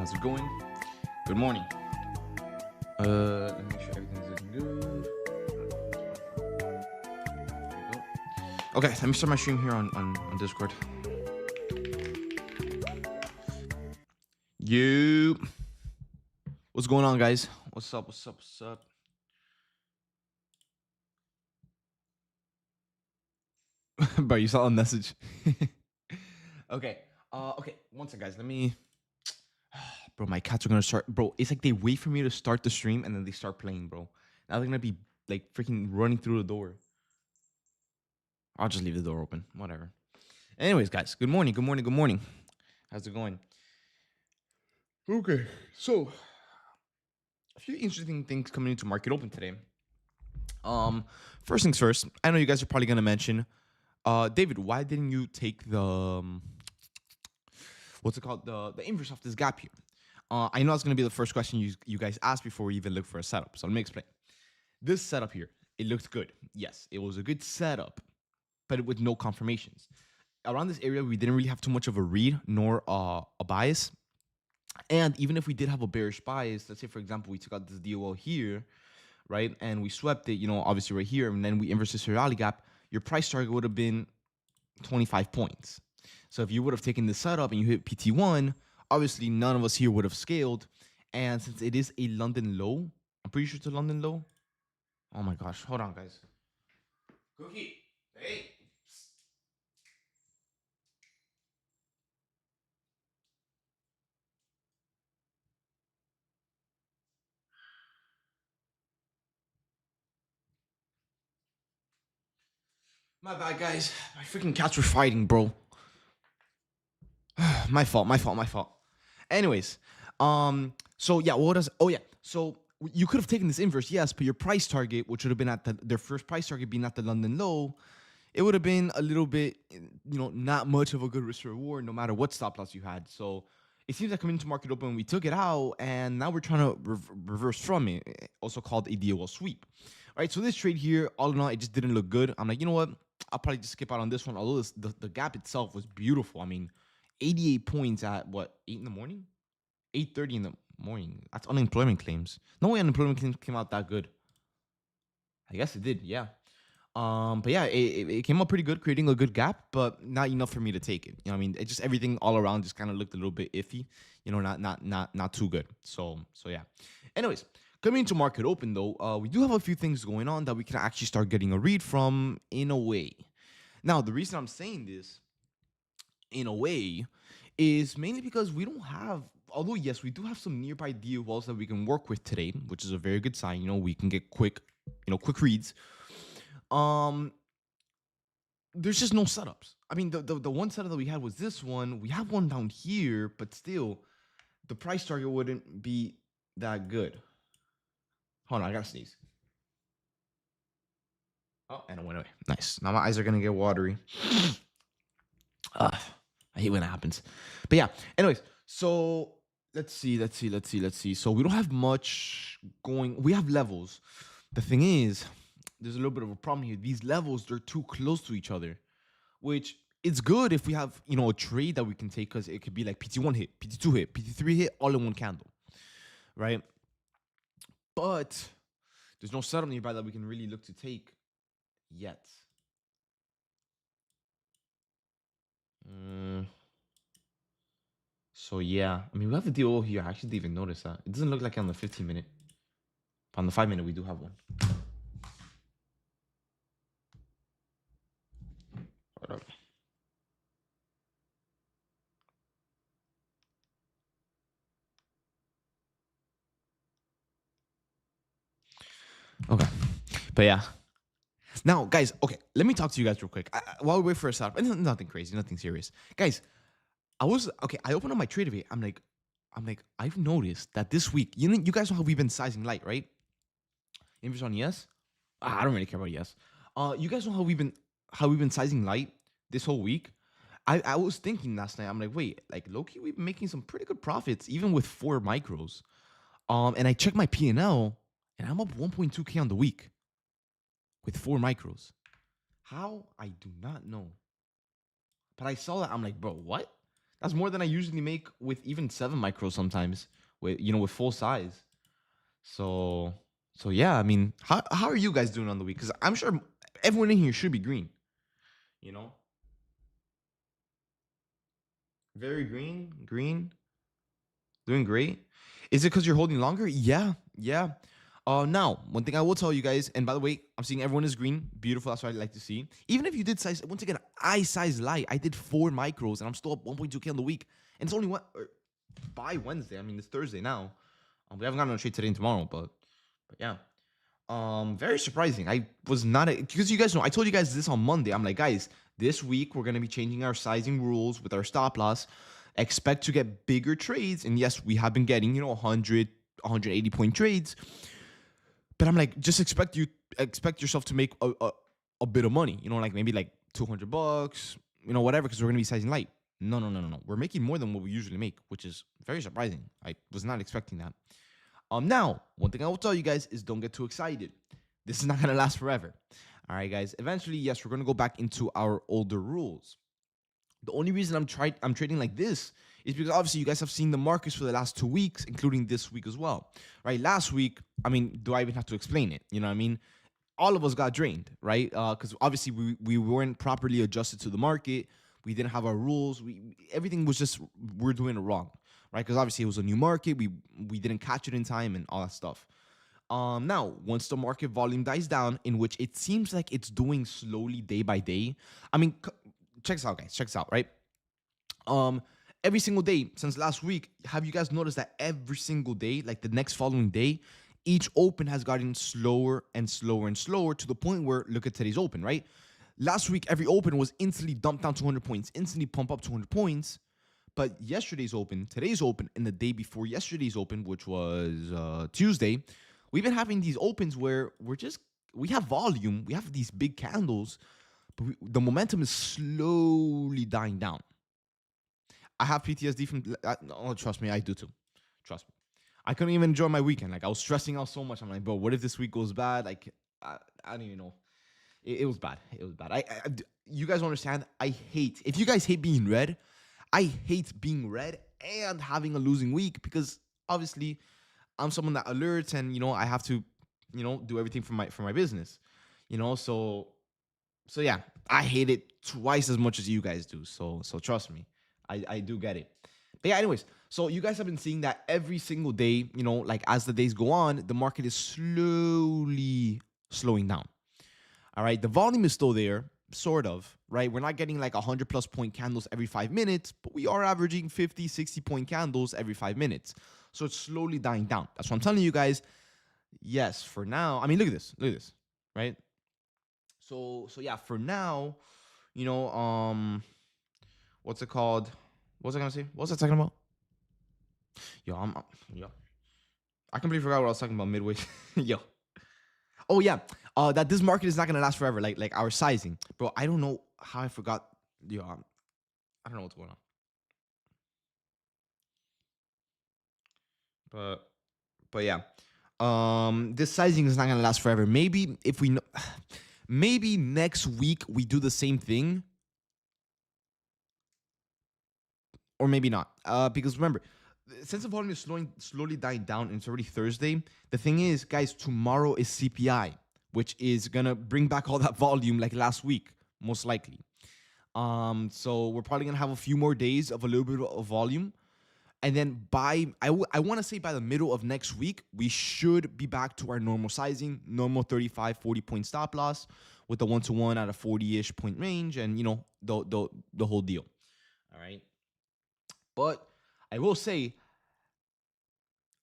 How's it going? Good morning. Let me make sure everything's looking good. There we go. Okay, let me start my stream here on Discord. You. What's going on, guys? What's up? What's up? What's up? Bro, you saw a message. Okay. Okay. One second, guys. Let me. Bro, my cats are gonna start. Bro, it's like they wait for me to start the stream and then they start playing, bro. Now they're gonna be like freaking running through the door. I'll just leave the door open. Whatever. Anyways, guys, good morning. Good morning. Good morning. How's it going? Okay. So, a few interesting things coming into market open today. First things first. I know you guys are probably gonna mention, David, why didn't you take the what's it called, the inverse of this gap here? I know that's gonna be the first question you guys asked before we even look for a setup. So let me explain. This setup here, it looked good. Yes, it was a good setup, but with no confirmations. Around this area, we didn't really have too much of a read nor a bias. And even if we did have a bearish bias, let's say, for example, we took out this DOL here, right? And we swept it, you know, obviously right here, and then we inverse this rally gap, your price target would have been 25 points. So if you would have taken this setup and you hit PT1, obviously none of us here would have scaled. And since it is a London low, I'm pretty sure it's a London low. Oh my gosh, hold on, guys. Cookie, hey. My bad, guys. My freaking cats were fighting, bro. My fault. Anyways, so yeah, what does? Oh yeah, so you could have taken this inverse, yes, but your price target, which would have been at their first price target being at the London low, it would have been a little bit, not much of a good risk reward, no matter what stop loss you had. So it seems like coming into market open, we took it out, and now we're trying to reverse from it, also called a DOL sweep. All right, so this trade here, all in all, it just didn't look good. I'm like, you know what? I'll probably just skip out on this one. Although the gap itself was beautiful. I mean, 88 points at what, 8 in the morning? 8:30 in the morning. That's unemployment claims. No way unemployment claims came out that good. I guess it did, yeah. But yeah, it came out pretty good, creating a good gap, but not enough for me to take it. You know what I mean? It just everything all around just kind of looked a little bit iffy. Not too good. So yeah. Anyways, coming into market open though, we do have a few things going on that we can actually start getting a read from in a way. Now, the reason I'm saying this in a way is mainly because we don't have, although yes, we do have some nearby DOLs that we can work with today, which is a very good sign. We can get quick reads. There's just no setups. I mean, the one setup that we had was this one. We have one down here, but still, the price target wouldn't be that good. Hold on, I gotta sneeze. Oh, and it went away. Nice. Now my eyes are gonna get watery. I hate when it happens. But yeah, anyways, so let's see. So we don't have much going. We have levels. The thing is, there's a little bit of a problem here. These levels, they're too close to each other, which it's good if we have, a trade that we can take, because it could be like PT1 hit, PT2 hit, PT3 hit, all in one candle, right? But there's no setup nearby that we can really look to take yet. So yeah, I mean, we have a DO here. I actually didn't even notice that. It doesn't look like on the 15-minute. On the 5-minute, we do have one. Hold up. Okay, but yeah. Now, guys, okay, let me talk to you guys real quick. While we wait for a setup, and nothing crazy, nothing serious. Guys, I opened up my trade of it. I'm like, I've noticed that this week, you guys know how we've been sizing light, right? Inverse on yes? I don't really care about yes. You guys know how we've been sizing light this whole week? I was thinking last night, I'm like, wait, like low-key, we've been making some pretty good profits, even with 4 micros. And I checked my P&L, and I'm up 1.2K on the week with 4 micros. How? I do not know. But I saw that. I'm like, bro, what? That's more than I usually make with even 7 micros sometimes, with with full size. So yeah, I mean, how are you guys doing on the week? Because I'm sure everyone in here should be green. You know, very green, green, doing great. Is it because you're holding longer? Yeah, yeah. Now, one thing I will tell you guys, and by the way, I'm seeing everyone is green. Beautiful. That's what I like to see. Even if you did size, once again, I size light. I did 4 micros, and I'm still up 1.2K on the week. And it's only one by Wednesday. I mean, it's Thursday now. We haven't gotten on a trade today and tomorrow, but yeah. Very surprising. I was not because you guys know I told you guys this on Monday. I'm like, guys, this week we're gonna be changing our sizing rules with our stop loss. Expect to get bigger trades, and yes, we have been getting 100, 180 point trades. But I'm like, just expect yourself to make a bit of money. Like maybe like $200, whatever, because we're gonna be sizing light. No, no, no, no, no. We're making more than what we usually make, which is very surprising. I was not expecting that. Now, one thing I will tell you guys is don't get too excited. This is not gonna last forever. All right, guys. Eventually, yes, we're gonna go back into our older rules. The only reason I'm trading like this is because obviously you guys have seen the markets for the last 2 weeks, including this week as well. Right? Last week, I mean, do I even have to explain it? You know what I mean? All of us got drained, right? Because obviously we weren't properly adjusted to the market. We didn't have our rules. Everything was just we're doing it wrong, right? Because obviously it was a new market. We didn't catch it in time and all that stuff. Now, once the market volume dies down, in which it seems like it's doing slowly day by day. I mean, check this out, guys. Check this out, right? Um, every single day since last week, have you guys noticed that every single day, like the next following day, each open has gotten slower and slower and slower to the point where look at today's open, right? Last week, every open was instantly dumped down 200 points, instantly pump up 200 points. But yesterday's open, today's open, and the day before yesterday's open, which was Tuesday, we've been having these opens where we have volume, we have these big candles, but the momentum is slowly dying down. I have PTSD from. Oh, trust me, I do too. Trust me. I couldn't even enjoy my weekend. Like I was stressing out so much. I'm like, bro, what if this week goes bad? Like, I don't even know. It was bad. It was bad. You guys don't understand. I hate if you guys hate being red. I hate being red and having a losing week because obviously I'm someone that alerts and I have to do everything for my business. So yeah, I hate it twice as much as you guys do. So trust me, I do get it. But yeah, anyways, so you guys have been seeing that every single day, like as the days go on, the market is slowly slowing down. All right, the volume is still there, sort of, right? We're not getting like 100 plus point candles every 5 minutes, but we are averaging 50, 60 point candles every 5 minutes. So it's slowly dying down. That's what I'm telling you guys. Yes, for now. I mean, look at this, right? So yeah, for now, what's it called? What was I gonna say? What was I talking about? Yo, yo. I completely forgot what I was talking about midway. Yo. Oh yeah. That this market is not gonna last forever. Like our sizing, bro. I don't know how I forgot. Yo, I don't know what's going on. But yeah. This sizing is not gonna last forever. Maybe if we know, maybe next week we do the same thing, or maybe not. Because remember, since the volume is slowly dying down, and it's already Thursday. The thing is, guys, tomorrow is CPI, which is gonna bring back all that volume like last week, most likely. So we're probably gonna have a few more days of a little bit of volume, and then I want to say by the middle of next week, we should be back to our normal sizing, normal 35, 40 point stop loss with the 1-to-1 at a 40-ish point range, and the whole deal. All right. But I will say,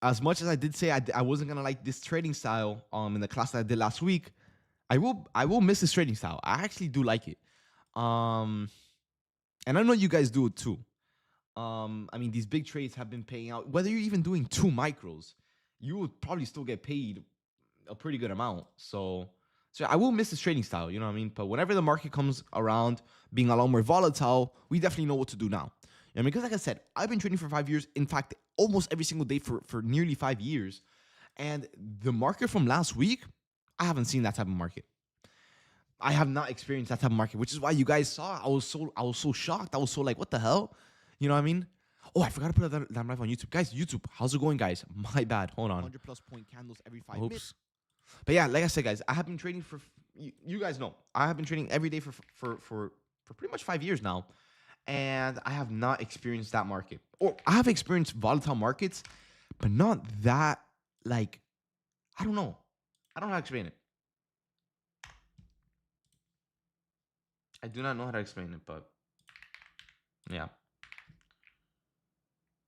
as much as I did say I wasn't gonna like this trading style in the class that I did last week, I will miss this trading style. I actually do like it. Um and I know you guys do it too. I mean, these big trades have been paying out. Whether you're even doing 2 micros, you would probably still get paid a pretty good amount. So I will miss this trading style, you know what I mean? But whenever the market comes around being a lot more volatile, we definitely know what to do now. I mean, because like I said, I've been trading for 5 years. In fact, almost every single day for nearly 5 years. And the market from last week, I haven't seen that type of market. I have not experienced that type of market, which is why you guys saw I was so shocked. I was so like, what the hell? You know what I mean? Oh, I forgot to put that live on YouTube. Guys, YouTube, how's it going, guys? My bad. Hold on. 100 plus point candles every 5 minutes. But yeah, like I said, guys, I have been trading for, you guys know, I have been trading every day for pretty much 5 years now. And I have not experienced that market. Or I have experienced volatile markets, but not that, like, I don't know. I don't know how to explain it. I do not know how to explain it, but yeah.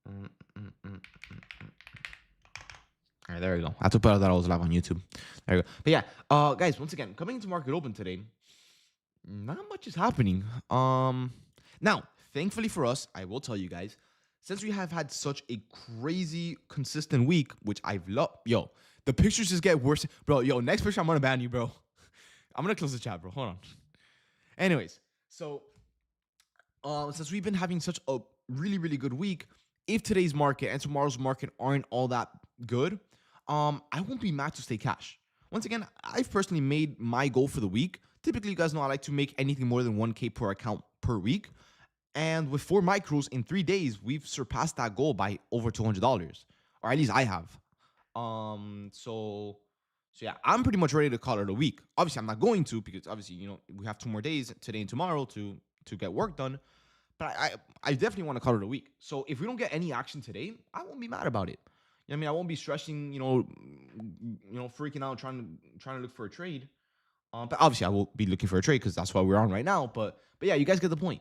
All right, there we go. I have to put that I was live on YouTube. There we go. But yeah, guys, once again, coming into market open today, not much is happening. Now, thankfully for us, I will tell you guys, since we have had such a crazy consistent week, which I've loved, yo, the pictures just get worse, bro. Yo, next picture, I'm gonna ban you, bro. I'm gonna close the chat, bro. Hold on. Anyways, so since we've been having such a really, really good week, if today's market and tomorrow's market aren't all that good, I won't be mad to stay cash. Once again, I've personally made my goal for the week. Typically, you guys know I like to make anything more than 1K per account per week. And with 4 micros in 3 days, we've surpassed that goal by over $200, or at least I have. So yeah, I'm pretty much ready to call it a week. Obviously, I'm not going to, because obviously, you know, we have 2 more days, today and tomorrow, to get work done. But I definitely want to call it a week. So if we don't get any action today, I won't be mad about it. You know what I mean? I won't be stressing, you know, freaking out, trying to look for a trade. But obviously, I will be looking for a trade because that's what we're on right now. But yeah, you guys get the point.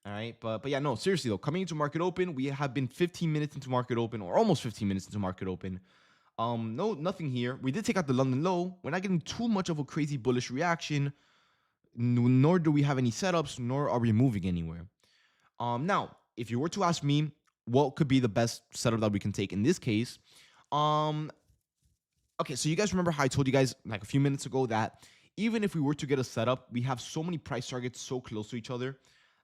All right. But yeah, no, seriously though, coming into market open, we have been 15 minutes into market open, or almost 15 minutes into market open. Nothing here. We did take out the London low. We're not getting too much of a crazy bullish reaction, nor do we have any setups, nor are we moving anywhere. Now, if you were to ask me what could be the best setup that we can take in this case, okay, so you guys remember how I told you guys like a few minutes ago that even if we were to get a setup, we have so many price targets so close to each other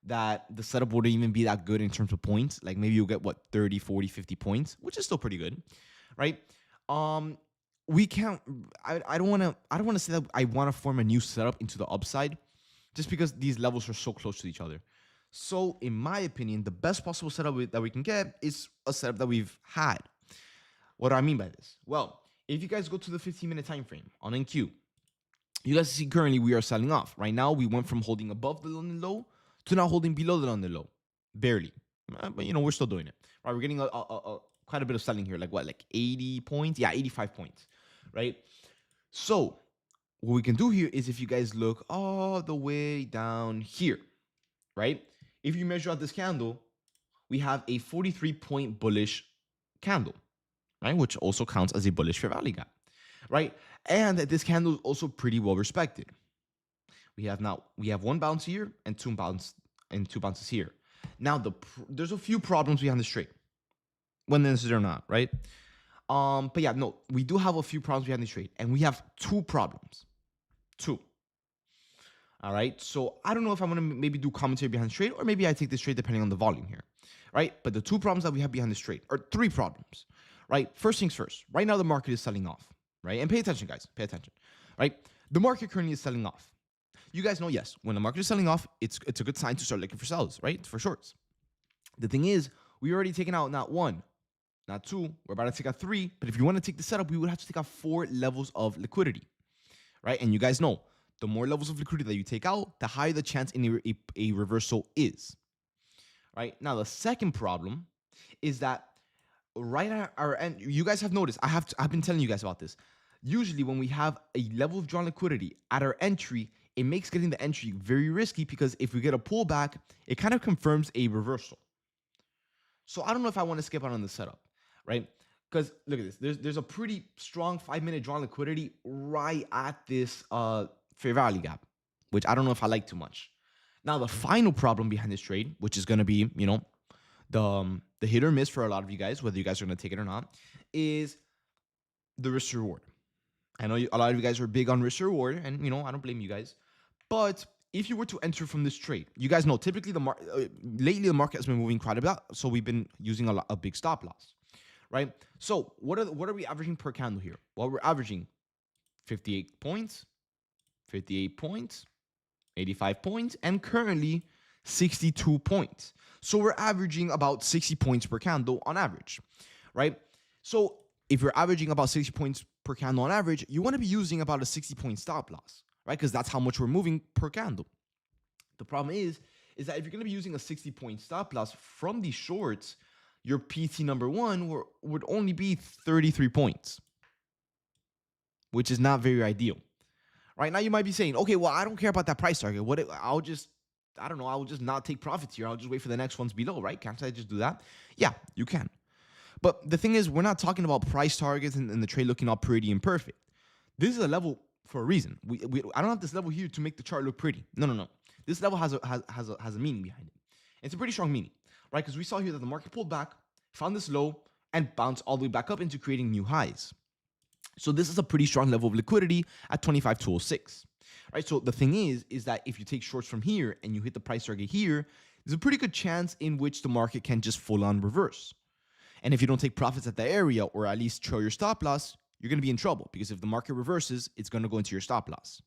that the setup wouldn't even be that good in terms of points. Like maybe you'll get what, 30, 40, 50 points, which is still pretty good, right? We can't, I don't want to say that I want to form a new setup into the upside just because these levels are so close to each other. So in my opinion, the best possible setup that we can get is a setup that we've had. What do I mean by this? Well, if you guys go to the 15-minute time frame on NQ, you guys see currently we are selling off. Right now, we went from holding above the London low to now holding below the London low. Barely. But, you know, we're still doing it. Right? We're getting quite a bit of selling here. Like what? Like 80 points? Yeah, 85 points. Right? So what we can do here is if you guys look all the way down here, right? If you measure out this candle, we have a 43-point bullish candle, right? Which also counts as a bullish fair value gap, right? And this candle is also pretty well respected. We have one bounce here and two bounces here. Now there's a few problems behind this trade, when this is or not, right? But yeah, no, we do have a few problems behind this trade, and we have 2 problems. 2. All right, so I don't know if I'm gonna maybe do commentary behind this trade, or maybe I take this trade depending on the volume here, right? But the 2 problems that we have behind this trade are 3 problems, right? First things first. Right now the market is selling off, right? And pay attention, guys. Pay attention, right? The market currently is selling off. You guys know, yes, when the market is selling off, it's a good sign to start looking for sells, right? For shorts. The thing is, we already taken out not 1, not 2. We're about to take out 3. But if you want to take the setup, we would have to take out 4 levels of liquidity, right? And you guys know, the more levels of liquidity that you take out, the higher the chance in a reversal is, right? Now, the second problem is that right at our end, you guys have noticed, I've been telling you guys about this. Usually when we have a level of drawn liquidity at our entry, it makes getting the entry very risky because if we get a pullback, it kind of confirms a reversal. So I don't know if I want to skip out on the setup, right? Because look at this. There's a pretty strong 5-minute drawn liquidity right at this fair value gap, which I don't know if I like too much. Now, the final problem behind this trade, which is going to be, you know, the hit or miss for a lot of you guys, whether you guys are going to take it or not, is the risk reward. I know a lot of you guys are big on risk reward, and, you know, I don't blame you guys. But if you were to enter from this trade, you guys know typically lately the market has been moving quite a bit, so we've been using a big stop loss, right? So what are we averaging per candle here? Well, we're averaging 58 points, 58 points, 85 points, and currently 62 points. So we're averaging about 60 points per candle on average, right? So if you're averaging about 60 points per candle on average, you want to be using about a 60-point stop loss, right? Because that's how much we're moving per candle. The problem is that if you're going to be using a 60-point stop loss from these shorts, your PT number one would only be 33 points, which is not very ideal. Right now, you might be saying, okay, well, I don't care about that price target. I don't know, I'll just not take profits here. I'll just wait for the next ones below, right? Can't I just do that? Yeah, you can. But the thing is, we're not talking about price targets and the trade looking all pretty and perfect. This is a level for a reason. I don't have this level here to make the chart look pretty. No. This level has a meaning behind it. It's a pretty strong meaning, right? Because we saw here that the market pulled back, found this low, and bounced all the way back up into creating new highs. So this is a pretty strong level of liquidity at 25,206, right? So the thing is that if you take shorts from here and you hit the price target here, there's a pretty good chance in which the market can just full on reverse. And if you don't take profits at that area, or at least show your stop loss, you're going to be in trouble, because if the market reverses, it's going to go into your stop loss.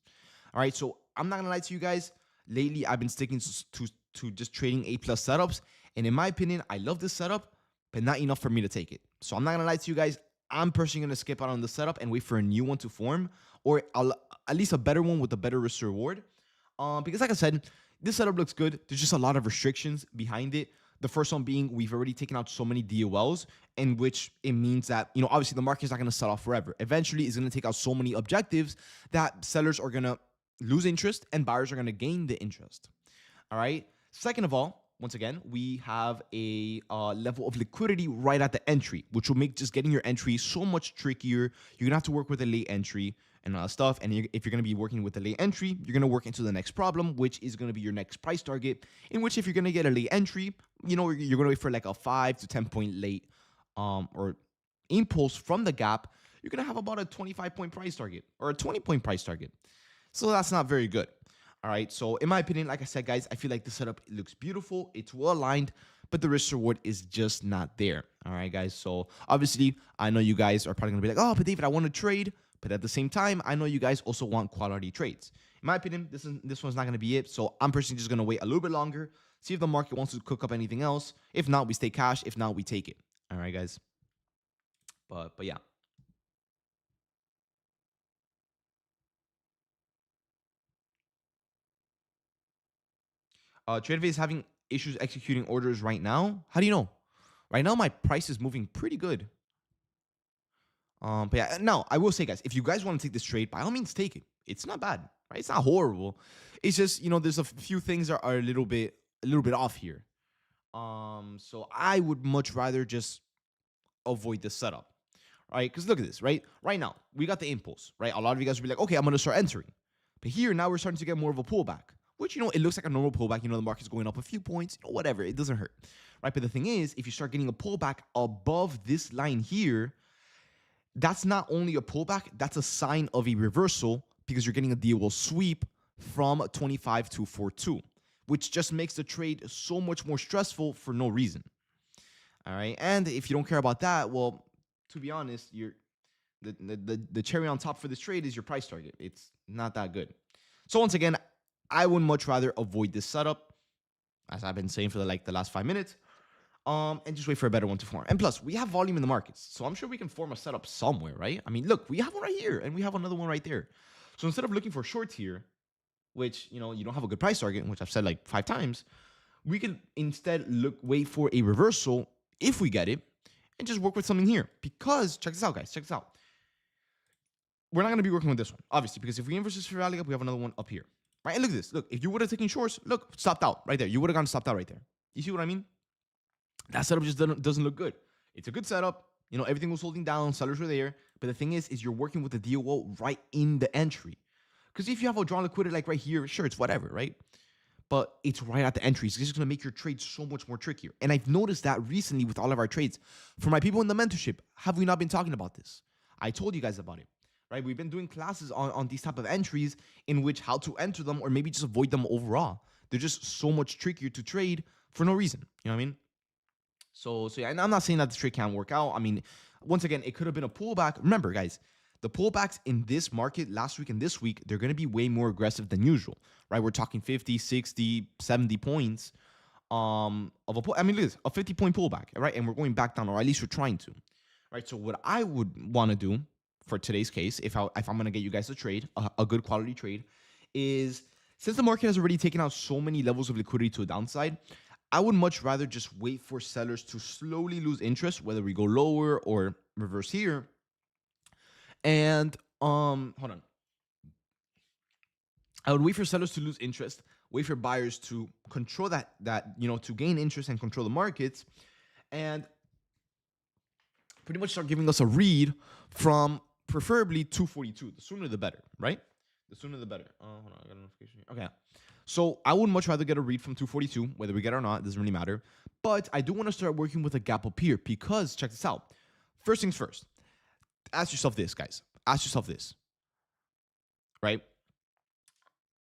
All right. So I'm not going to lie to you guys. Lately, I've been sticking to just trading A+ setups. And in my opinion, I love this setup, but not enough for me to take it. So I'm not going to lie to you guys. I'm personally going to skip out on the setup and wait for a new one to form, or at least a better one with a better risk reward. Because like I said, this setup looks good. There's just a lot of restrictions behind it. The first one being we've already taken out so many DOLs, in which it means that, obviously the market's not going to sell off forever. Eventually, it's going to take out so many objectives that sellers are going to lose interest and buyers are going to gain the interest. All right. Second of all, once again, we have a level of liquidity right at the entry, which will make just getting your entry so much trickier. You're going to have to work with a late entry and stuff. And if you're going to be working with a late entry, you're going to work into the next problem, which is going to be your next price target, in which if you're going to get a late entry, you're going to wait for like a 5 to 10 point late or impulse from the gap. You're going to have about a 25-point price target or a 20-point price target. So that's not very good. All right. So in my opinion, like I said, guys, I feel like the setup looks beautiful. It's well aligned, but the risk reward is just not there. All right, guys. So obviously, I know you guys are probably going to be like, oh, but David, I want to trade. But at the same time, I know you guys also want quality trades. In my opinion, this one's not going to be it. So I'm personally just going to wait a little bit longer, see if the market wants to cook up anything else. If not, we stay cash. If not, we take it. All right, guys. But yeah. TradeVay is having issues executing orders right now. How do you know? Right now, my price is moving pretty good. But yeah, now I will say, guys, if you guys want to take this trade, by all means, take it. It's not bad, right? It's not horrible. It's just there's a few things that are a little bit off here. So I would much rather just avoid the setup, right? Because look at this, right? Right now, we got the impulse, right? A lot of you guys will be like, okay, I'm gonna start entering. But here now we're starting to get more of a pullback, which it looks like a normal pullback. The market's going up a few points, whatever. It doesn't hurt, right? But the thing is, if you start getting a pullback above this line here, that's not only a pullback, that's a sign of a reversal, because you're getting a DOL sweep from 25,242, which just makes the trade so much more stressful for no reason. All right. And if you don't care about that, well, to be honest, the cherry on top for this trade is your price target. It's not that good. So once again, I would much rather avoid this setup, as I've been saying for the last 5 minutes. And just wait for a better one to form. And plus, we have volume in the markets, so I'm sure we can form a setup somewhere, right? I mean, look, we have one right here, and we have another one right there. So instead of looking for shorts here, which, you don't have a good price target, which I've said like 5 times, we can instead wait for a reversal if we get it, and just work with something here. Because, check this out, guys, check this out. We're not going to be working with this one, obviously, because if we inverse this for rally up, we have another one up here, right? And look at this. Look, if you would have taken shorts, look, stopped out right there. You would have gone stopped out right there. You see what I mean? That setup just doesn't look good. It's a good setup. Everything was holding down. Sellers were there. But the thing is you're working with the DOL right in the entry. Because if you have a drawn liquidity like right here, sure, it's whatever, right? But it's right at the entry. So this is going to make your trade so much more trickier. And I've noticed that recently with all of our trades. For my people in the mentorship, have we not been talking about this? I told you guys about it, right? We've been doing classes on these type of entries in which how to enter them or maybe just avoid them overall. They're just so much trickier to trade for no reason. You know what I mean? So yeah, and I'm not saying that the trade can't work out. I mean, once again, it could have been a pullback. Remember, guys, the pullbacks in this market last week and this week, they're going to be way more aggressive than usual, right? We're talking 50, 60, 70 points of a pull. I mean, look at this, a 50-point pullback, right? And we're going back down, or at least we're trying to, right? So what I would want to do for today's case, if I'm going to get you guys a trade, a good quality trade, is since the market has already taken out so many levels of liquidity to a downside, I would much rather just wait for sellers to slowly lose interest, whether we go lower or reverse here. And hold on. I would wait for sellers to lose interest, wait for buyers to control that to gain interest and control the markets, and pretty much start giving us a read from preferably 242. The sooner the better, right? The sooner the better. Hold on, I got a notification here. Okay. So I would much rather get a read from 242, whether we get it or not, it doesn't really matter. But I do want to start working with a gap up here because check this out. First things first, ask yourself this, guys. Ask yourself this, right?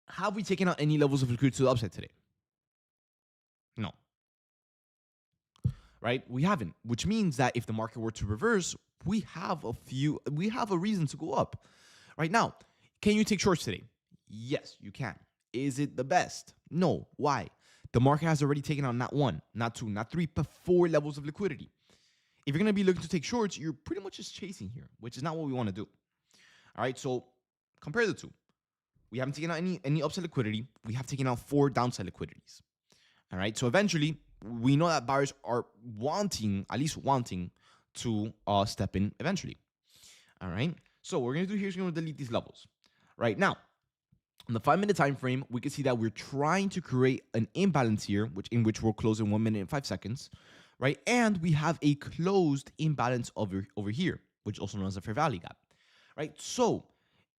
Have we taken out any levels of liquidity to the upside today? No. Right? We haven't, which means that if the market were to reverse, we have a reason to go up. Right now, can you take shorts today? Yes, you can. Is it the best? No. Why? The market has already taken out not one, not two, not three, but 4 levels of liquidity. If you're going to be looking to take shorts, you're pretty much just chasing here, which is not what we want to do. All right, so compare the two. We haven't taken out any upside liquidity. We have taken out 4 downside liquidities. All right, so eventually, we know that buyers are at least wanting to step in eventually. All right, so what we're going to do here is we're going to delete these levels. Right now, on the 5-minute time frame, we can see that we're trying to create an imbalance here, in which we'll close in 1 minute and 5 seconds, right? And we have a closed imbalance over here, which is also known as a fair value gap, right? So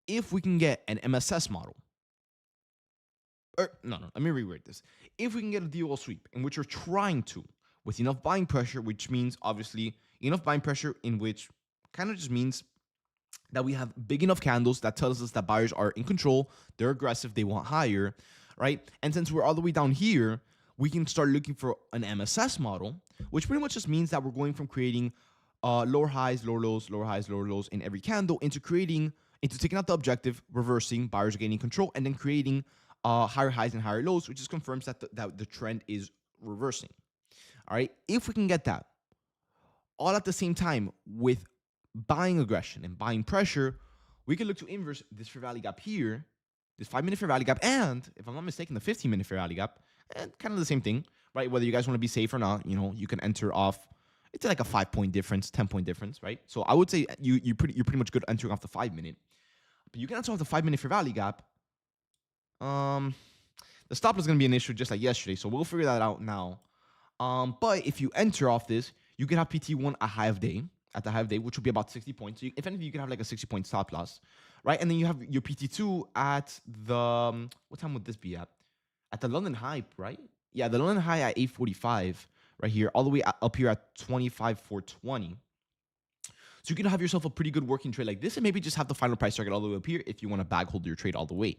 if we can get an MSS model, let me reword this. If we can get a DOL sweep in which we're trying to, with enough buying pressure, which means obviously enough buying pressure in which kind of just means that we have big enough candles that tells us that buyers are in control, they're aggressive, they want higher, right? And since we're all the way down here, we can start looking for an MSS model, which pretty much just means that we're going from creating lower highs, lower lows, lower highs, lower lows in every candle into taking out the objective, reversing, buyers are gaining control, and then creating higher highs and higher lows, which just confirms that the trend is reversing. All right, if we can get that all at the same time with buying aggression and buying pressure, we can look to inverse this fair value gap here, this 5-minute fair value gap, and if I'm not mistaken, the 15-minute fair value gap, and kind of the same thing, right? Whether you guys want to be safe or not, you can enter off. It's like a 5-point difference, 10-point difference, right? So I would say you're pretty much good entering off the 5-minute, but you can enter off the 5-minute fair value gap. The stop is going to be an issue just like yesterday, so we'll figure that out now. But if you enter off this, you can have PT1 at the high of day, which will be about 60 points. So if anything, you can have like a 60-point stop loss, right? And then you have your PT2 at the, what time would this be at? At the London high, right? Yeah, the London high at 8:45 right here, all the way up here at 25,420. So you can have yourself a pretty good working trade like this and maybe just have the final price target all the way up here if you want to bag hold your trade all the way.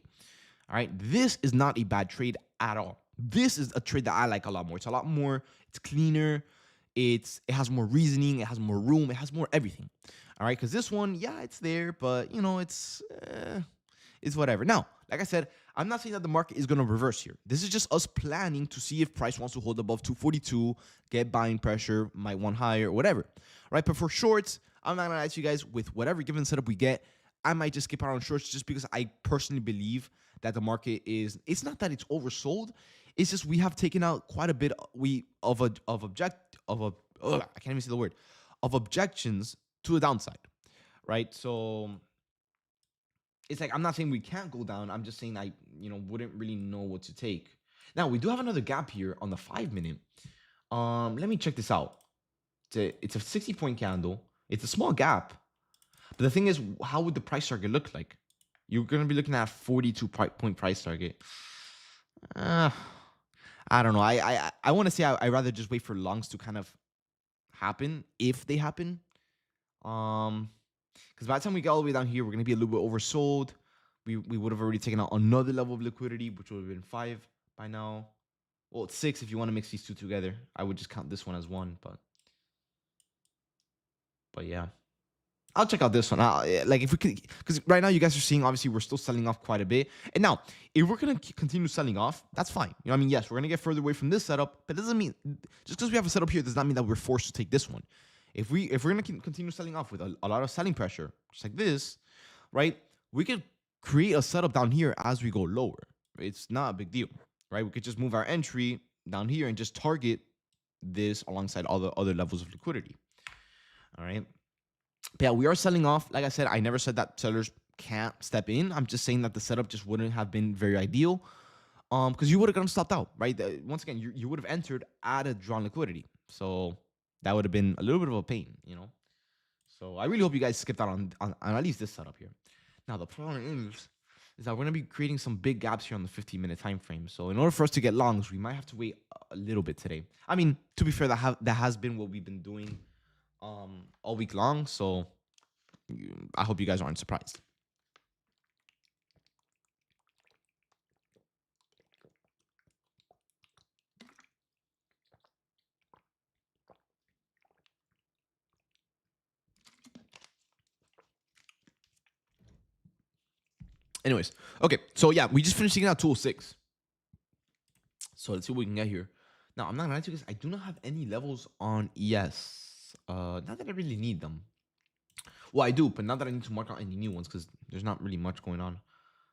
All right, this is not a bad trade at all. This is a trade that I like a lot more. It's a lot more, it's cleaner. It has more reasoning. It has more room. It has more everything. All right, because this one, yeah, it's there, but it's whatever. Now, like I said, I'm not saying that the market is going to reverse here. This is just us planning to see if price wants to hold above 242, get buying pressure, might want higher, whatever. Right, but for shorts, I'm not going to lie to you guys, with whatever given setup we get, I might just skip out on shorts just because I personally believe that the market it's not that it's oversold. It's just we have taken out quite a bit of objections to the downside, right? So it's like, I'm not saying we can't go down. I'm just saying I wouldn't really know what to take. Now, we do have another gap here on the 5-minute. Let me check this out. It's a 60-point candle. It's a small gap. But the thing is, how would the price target look like? You're going to be looking at a 42-point price target. I don't know. I want to say I'd rather just wait for longs to kind of happen, if they happen. Because by the time we get all the way down here, we're going to be a little bit oversold. We would have already taken out another level of liquidity, which would have been 5 by now. Well, it's 6 if you want to mix these two together. I would just count this one as 1, but yeah. I'll check out this one. Like if we could, because right now you guys are seeing obviously we're still selling off quite a bit. And now if we're gonna continue selling off, that's fine. You know, what I mean, yes, we're gonna get further away from this setup, but it doesn't mean just because we have a setup here does not mean that we're forced to take this one. If we're gonna continue selling off with a lot of selling pressure, just like this, right? We could create a setup down here as we go lower. It's not a big deal, right? We could just move our entry down here and just target this alongside all the other levels of liquidity. All right. But yeah, we are selling off. Like I said, I never said that sellers can't step in. I'm just saying that the setup just wouldn't have been very ideal. Because you would have gotten stopped out, right? Once again, you would have entered at a drawn liquidity. So that would have been a little bit of a pain, you know? So I really hope you guys skipped out on at least this setup here. Now, the problem is that we're going to be creating some big gaps here on the 15-minute time frame. So in order for us to get longs, we might have to wait a little bit today. I mean, to be fair, that has been what we've been doing all week long. So I hope you guys aren't surprised. Anyways, okay, so yeah, we just finished taking out tool 6. So let's see what we can get here. Now, I'm not gonna lie to you guys, I do not have any levels on ES. Not that I really need them. Well, I do, but not that I need to mark out any new ones because there's not really much going on.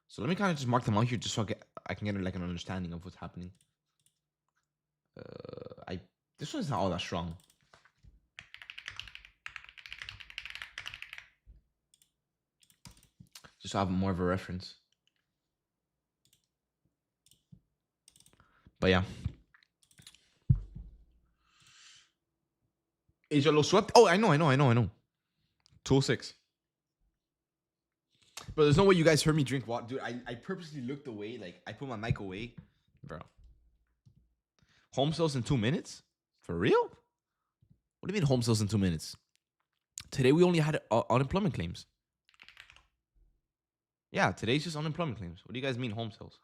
So let me kind of just mark them out here just so I can get like an understanding of what's happening. This one's not all that strong. Just so I have more of a reference. But yeah. Is your low swept? Oh, I know. Tool 6. But there's no way you guys heard me drink water. Dude, I purposely looked away. Like, I put my mic away. Bro. Home sales in 2 minutes? For real? What do you mean home sales in 2 minutes? Today we only had unemployment claims. Yeah, today's just unemployment claims. What do you guys mean home sales?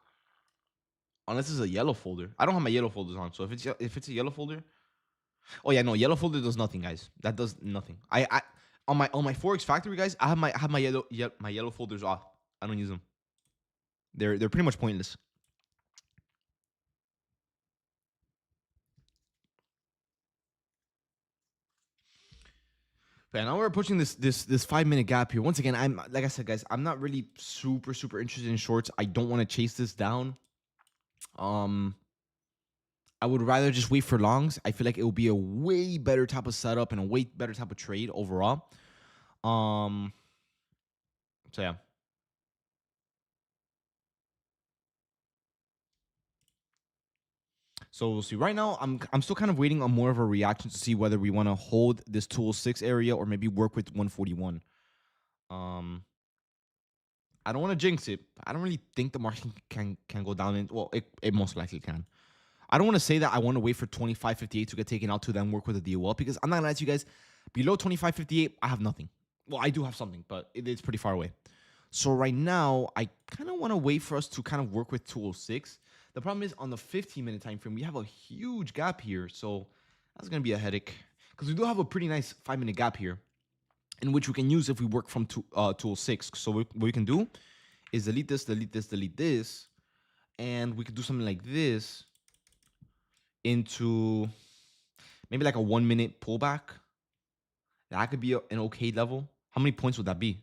Unless it's a yellow folder. I don't have my yellow folders on. So if it's a yellow folder. Oh yeah, no, yellow folder does nothing, guys. That does nothing. I on my Forex Factory, guys, I have my yellow folders off. I don't use them. They're pretty much pointless. But now we're approaching this 5-minute gap here. Once again, I'm like I said, guys, I'm not really super interested in shorts. I don't want to chase this down. I would rather just wait for longs. I feel like it will be a way better type of setup and a way better type of trade overall. So yeah. So we'll see. Right now, I'm still kind of waiting on more of a reaction to see whether we want to hold this tool 6 area or maybe work with 141. I don't want to jinx it. I don't really think the market can go down. Well, it most likely can. I don't want to say that I want to wait for 25.58 to get taken out to then work with the DOL because I'm not gonna lie to you guys. Below 25.58, I have nothing. Well, I do have something, but it's pretty far away. So right now, I kind of want to wait for us to kind of work with 206. The problem is on the 15-minute time frame, we have a huge gap here. So that's going to be a headache because we do have a pretty nice 5-minute gap here in which we can use if we work from 206. So what we can do is delete this. And we could do something like this into maybe like a 1-minute pullback. That could be an okay level. How many points would that be?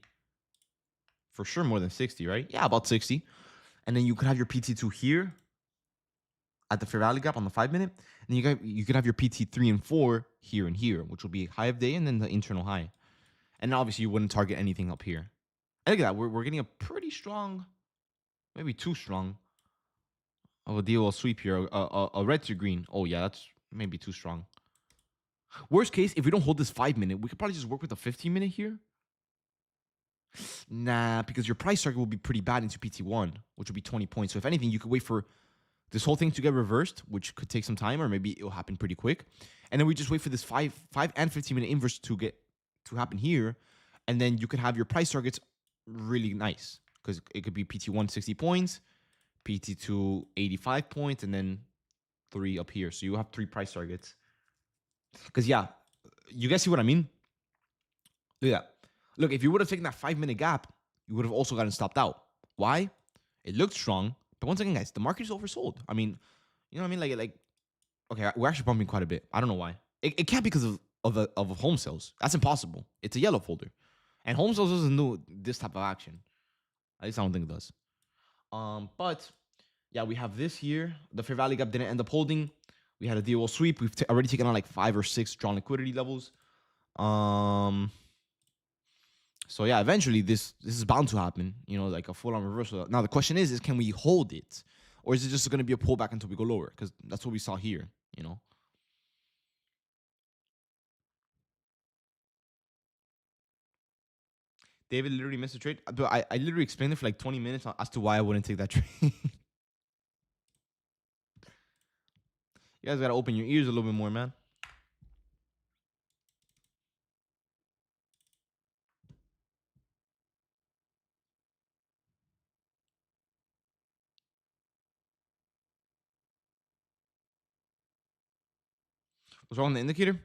For sure more than 60, right? Yeah, about 60. And then you could have your PT2 here at the fair value gap on the 5-minute. And you could have your PT3 and 4 here and here, which will be high of day and then the internal high. And obviously you wouldn't target anything up here. And look at that. We're getting a pretty strong, maybe too strong of a DOL sweep here. A red to green. Oh yeah, that's maybe too strong. Worst case, if we don't hold this 5-minute, we could probably just work with a 15-minute here. Nah, because your price target will be pretty bad into PT1, which will be 20 points. So if anything, you could wait for this whole thing to get reversed, which could take some time, or maybe it'll happen pretty quick. And then we just wait for this 5 and 15-minute inverse to happen here. And then you could have your price targets really nice because it could be PT1 60 points, PT2 85 points, and then 3 up here. So you have 3 price targets. Because yeah, you guys see what I mean? Look at that. Look, if you would have taken that 5-minute gap, you would have also gotten stopped out. Why? It looked strong, but once again, guys, the market is oversold. I mean, you know what I mean? Okay, we're actually bumping quite a bit. I don't know why. It can't be because of home sales. That's impossible. It's a yellow folder, and home sales doesn't do this type of action. At least I don't think it does. But yeah, we have this here. The fair value gap didn't end up holding. We had a DOL sweep. We've already taken on like 5 or 6 drawn liquidity levels. So yeah, eventually this is bound to happen. You know, like a full-on reversal. Now the question is can we hold it, or is it just going to be a pullback until we go lower? Because that's what we saw here. You know. David literally missed a trade. But I literally explained it for like 20 minutes as to why I wouldn't take that trade. You guys got to open your ears a little bit more, man. What's wrong with the indicator?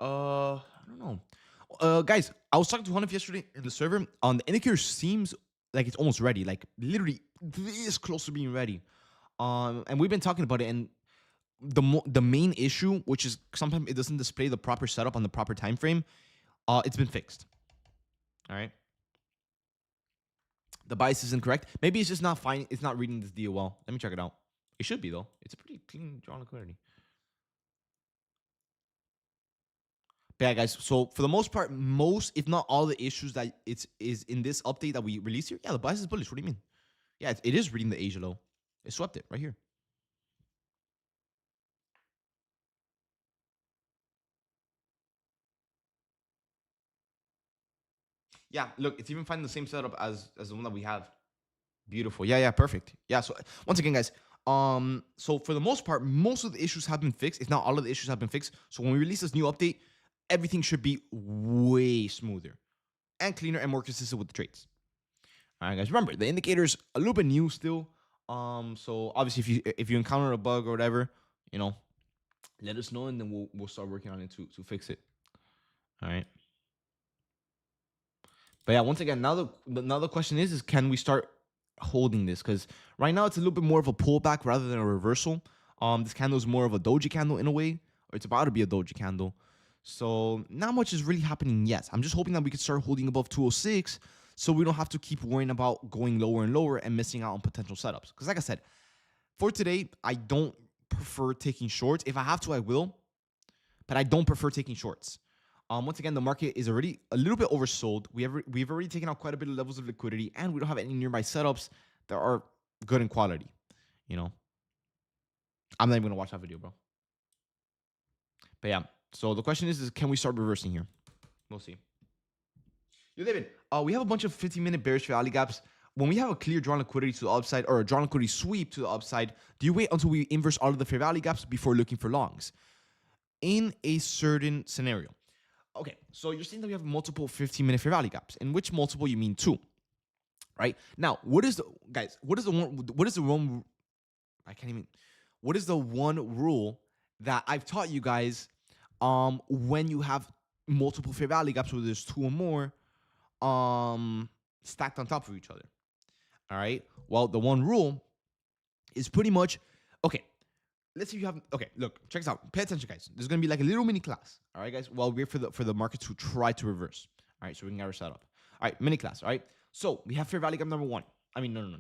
I don't know. Guys, I was talking to Hanif yesterday in the server. The indicator seems like it's almost ready. Like literally this close to being ready. And we've been talking about it. And the main issue, which is sometimes it doesn't display the proper setup on the proper time frame, it's been fixed. All right. The bias is incorrect. Maybe it's just not fine. It's not reading this deal well. Let me check it out. It should be though. It's a pretty clean drawn liquidity. But yeah, guys. So for the most part, most if not all the issues that is in this update that we released here, yeah, the bias is bullish. What do you mean? Yeah, it is reading the Asia low. It swept it right here. Yeah, look, it's even finding the same setup as the one that we have. Beautiful. Yeah, perfect. Yeah. So once again, guys. So for the most part, most of the issues have been fixed. If not all of the issues have been fixed. So when we release this new update, everything should be way smoother and cleaner and more consistent with the trades. All right, guys. Remember, the indicator's a little bit new still. So obviously, if you encounter a bug or whatever, you know, let us know and then we'll start working on it to fix it. All right. But yeah, once again, now the question is can we start holding this? Because right now it's a little bit more of a pullback rather than a reversal. This candle is more of a doji candle in a way, or it's about to be a doji candle. So not much is really happening yet. I'm just hoping that we can start holding above 206 so we don't have to keep worrying about going lower and lower and missing out on potential setups. Because like I said, for today, I don't prefer taking shorts. If I have to, I will. But I don't prefer taking shorts. Once again, the market is already a little bit oversold. We've already taken out quite a bit of levels of liquidity, and we don't have any nearby setups that are good in quality. You know, I'm not even gonna watch that video, bro. But yeah, so the question is can we start reversing here? We'll see. Yo, David, we have a bunch of 15-minute bearish rally gaps. When we have a clear drawn liquidity to the upside or a drawn liquidity sweep to the upside, do you wait until we inverse all of the fair value gaps before looking for longs? In a certain scenario. Okay, so you're saying that we have multiple 15-minute fair value gaps. In which multiple you mean 2, right? Now, what is the one rule that I've taught you guys when you have multiple fair value gaps where there's 2 or more stacked on top of each other? All right. Well, the one rule is pretty much okay. Let's say you have look, check this out. Pay attention, guys. There's gonna be like a little mini class. All right, guys. While we wait for the market to try to reverse. All right, so we can get our setup. All right, mini class. All right. So we have fair value gap number 1. I mean, no.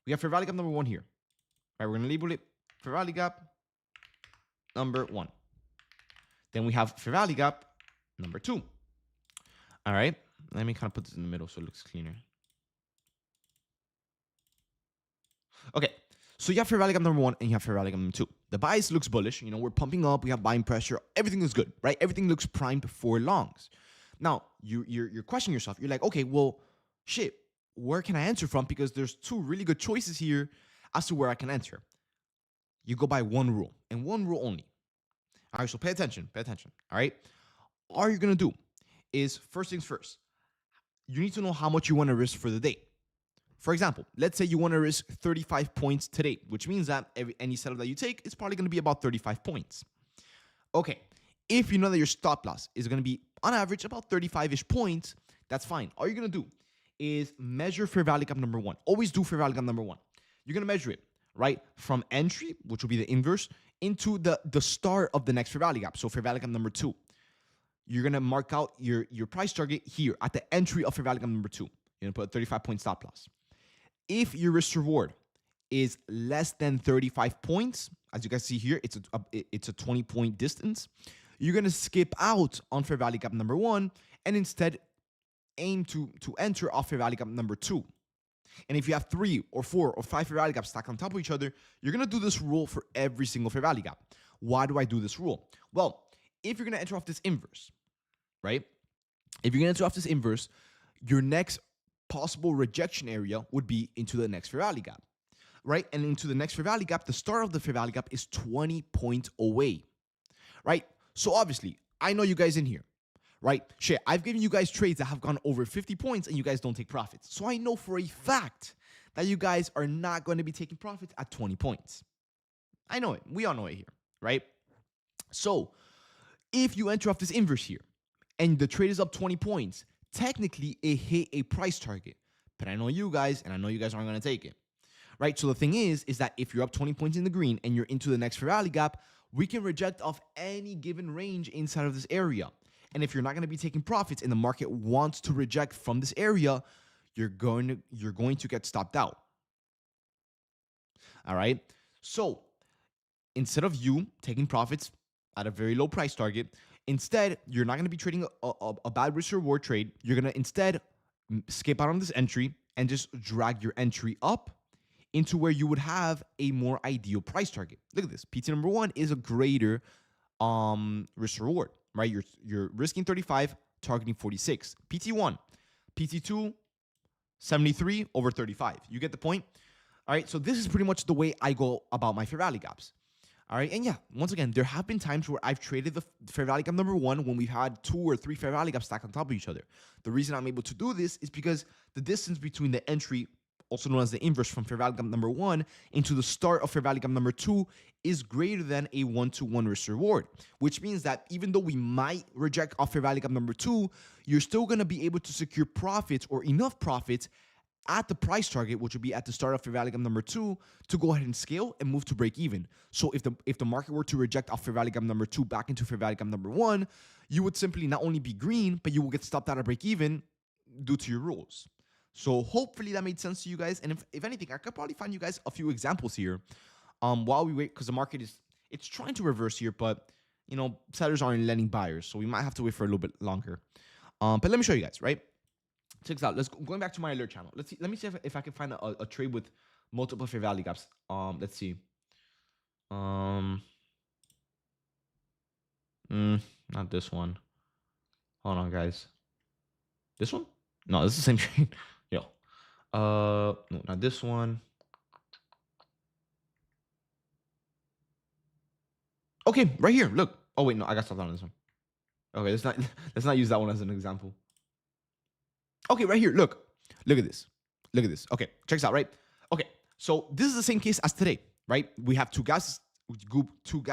We have fair value gap number 1 here. All right, we're gonna label it fair value gap number 1. Then we have fair value gap number 2. All right. Let me kind of put this in the middle so it looks cleaner. Okay. So you have fair value gap number 1 and you have fair value gap number 2. The bias looks bullish. You know, we're pumping up. We have buying pressure. Everything is good, right? Everything looks primed for longs. Now, you're questioning yourself. You're like, okay, well, shit, where can I enter from? Because there's 2 really good choices here as to where I can enter. You go by one rule and one rule only. All right, so pay attention. All right. All you're going to do is first things first. You need to know how much you want to risk for the day. For example, let's say you want to risk 35 points today, which means that any setup that you take is probably going to be about 35 points. Okay, if you know that your stop loss is going to be on average about 35-ish points, That's fine. All you're gonna do is measure fair value gap number one. Always do fair value gap number one. You're gonna measure it, right? From entry, which will be the inverse, into the start of the next fair value gap. So fair value gap number two. You're gonna mark out your price target here at the entry of fair value gap number two. You're gonna put a 35-point stop loss. If your risk reward is less than 35 points, as you guys see here, it's a 20-point distance. You're gonna skip out on fair value gap number one and instead aim to enter off fair value gap number two. And if you have 3 or 4 or 5 fair value gaps stacked on top of each other, you're gonna do this rule for every single fair value gap. Why do I do this rule? Well, if you're gonna enter off this inverse, right? If you're gonna enter off this inverse, your next possible rejection area would be into the next fair value gap, right? And into the next fair value gap, the start of the fair value gap is 20 points away, right? So obviously, I know you guys in here, right? Shit, I've given you guys trades that have gone over 50 points and you guys don't take profits. So I know for a fact that you guys are not going to be taking profits at 20 points. I know it. We all know it here, right? So if you enter off this inverse here and the trade is up 20 points, technically it hit a price target. But I know you guys, and I know you guys aren't going to take it, right? So the thing is that if you're up 20 points in the green and you're into the next fair value gap, we can reject off any given range inside of this area. And if you're not going to be taking profits and the market wants to reject from this area, you're going to get stopped out. All right? So instead of you taking profits at a very low price target, instead, you're not going to be trading a bad risk reward trade. You're going to instead skip out on this entry and just drag your entry up into where you would have a more ideal price target. Look at this. PT number one is a greater risk reward, right? You're risking 35, targeting 46. PT1, PT2, 73 over 35. You get the point? All right, so this is pretty much the way I go about my fair value gaps. All right, and yeah, once again, there have been times where I've traded the fair value gap number one when we've had 2 or 3 fair value gaps stacked on top of each other. The reason I'm able to do this is because the distance between the entry, also known as the inverse from fair value gap number one, into the start of fair value gap number two is greater than a 1-to-1 risk reward, which means that even though we might reject off fair value gap number two, you're still going to be able to secure profits or enough profits at the price target, which would be at the start of fair value gap number two, to go ahead and scale and move to break even. So if the market were to reject off fair value gap number two back into fair value gap number one, you would simply not only be green, but you will get stopped out of break even due to your rules. So hopefully that made sense to you guys. And if anything, I could probably find you guys a few examples here while we wait, because the market it's trying to reverse here, but you know, sellers aren't letting buyers, so we might have to wait for a little bit longer. But let me show you guys, right? Check this out. Going back to my alert channel. Let me see if I can find a trade with multiple fair value gaps. Let's see. Not this one. Hold on, guys. This one? No, this is the same trade. Yo. No, not this one. Okay, right here. Look. Oh wait, no, I got stopped on this one. Okay, let's not use that one as an example. Okay, right here. Look at this. Look at this. Okay, check this out, right? Okay, so this is the same case as today, right? We have two gaps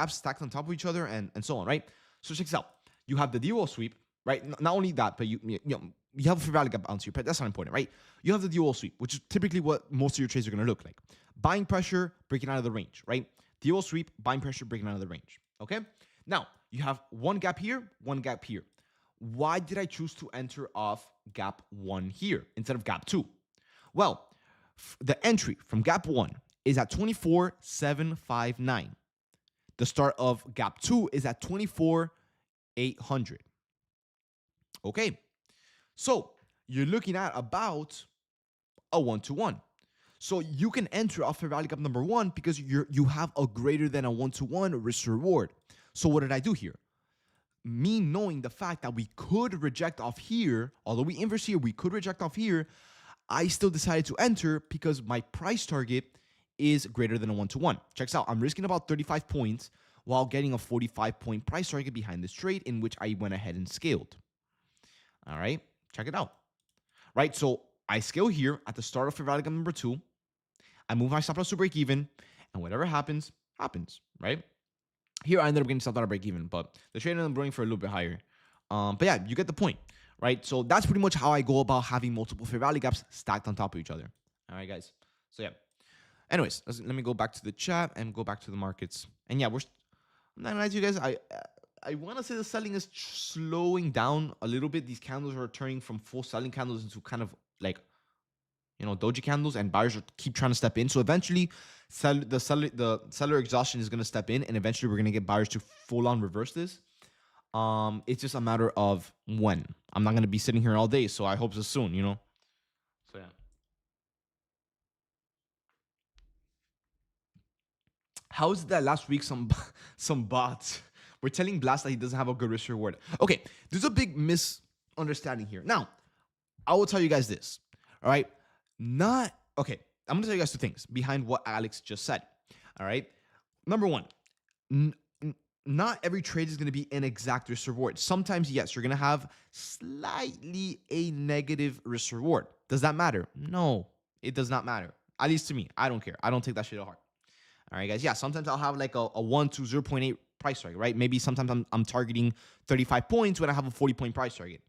stacked on top of each other and so on, right? So check this out. You have the DOL sweep, right? Not only that, but you have a fair value gap bounce here, but that's not important, right? You have the DOL sweep, which is typically what most of your trades are going to look like. Buying pressure, breaking out of the range, right? DOL sweep, buying pressure, breaking out of the range, okay? Now, you have one gap here, one gap here. Why did I choose to enter off gap 1 here instead of gap 2? Well, the entry from gap 1 is at 24,759. The start of gap 2 is at 24,800. Okay, so you're looking at about a 1-to-1. So you can enter off fair value gap number 1 because you have a greater than a 1-to-1 risk reward. So what did I do here? Me knowing the fact that we could reject off here, although we inverse here, we could reject off here, I still decided to enter because my price target is greater than a 1-to-1. Check this out. I'm risking about 35 points while getting a 45-point price target behind this trade in which I went ahead and scaled. All right, check it out. Right, so I scale here at the start of fair value gap number 2. I move my stop loss to break even, and whatever happens, happens, right? Here, I ended up getting stopped out of break even, but the trade ended up running for a little bit higher. But yeah, you get the point, right? So that's pretty much how I go about having multiple fair value gaps stacked on top of each other. All right, guys. So yeah. Anyways, let me go back to the chat and go back to the markets. And yeah, I'm not gonna lie to you guys. I want to say the selling is slowing down a little bit. These candles are turning from full selling candles into kind of like, doji candles, and buyers are keep trying to step in. So eventually, the seller exhaustion is going to step in, and eventually we're going to get buyers to full on reverse this. It's just a matter of when. I'm not going to be sitting here all day, so I hope it's soon. So yeah. How is it that last week some bots were telling Blast that he doesn't have a good risk reward? Okay, there's a big misunderstanding here. Now, I will tell you guys this. All right, not okay. I'm gonna tell you guys two things behind what Alex just said. All right, number one, not every trade is gonna be an exact risk reward. Sometimes, yes, you're gonna have slightly a negative risk reward. Does that matter? No, it does not matter. At least to me, I don't care. I don't take that shit to heart. All right, guys. Yeah, sometimes I'll have like a 1 to 0.8 price target, right? Maybe sometimes I'm targeting 35 points when I have a 40-point price target.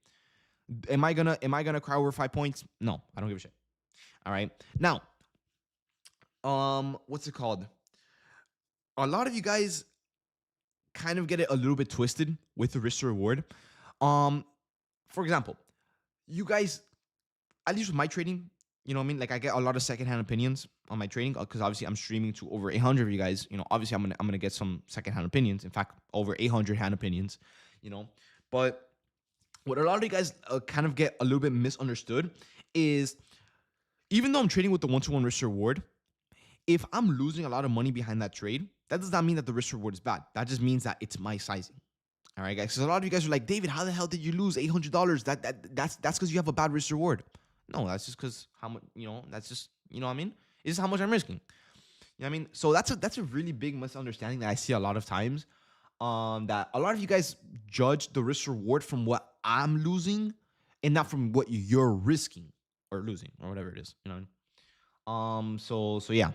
Am I gonna cry over 5 points? No, I don't give a shit. All right. Now, what's it called? A lot of you guys kind of get it a little bit twisted with the risk to reward. For example, you guys, at least with my trading, you know what I mean? Like I get a lot of secondhand opinions on my trading because obviously I'm streaming to over 800 of you guys. Obviously I'm gonna get some secondhand opinions. In fact, over 800 hand opinions. But what a lot of you guys kind of get a little bit misunderstood is even though I'm trading with the 1-to-1 risk reward, if I'm losing a lot of money behind that trade, that does not mean that the risk reward is bad. That just means that it's my sizing. All right, guys. Because a lot of you guys are like, David, how the hell did you lose $800? That's because you have a bad risk reward. No, that's just because how much, that's just, what I mean? It's just how much I'm risking. You know what I mean? So that's a really big misunderstanding that I see a lot of times. That a lot of you guys judge the risk reward from what I'm losing and not from what you're risking or losing or whatever it is. You know what I mean? So yeah.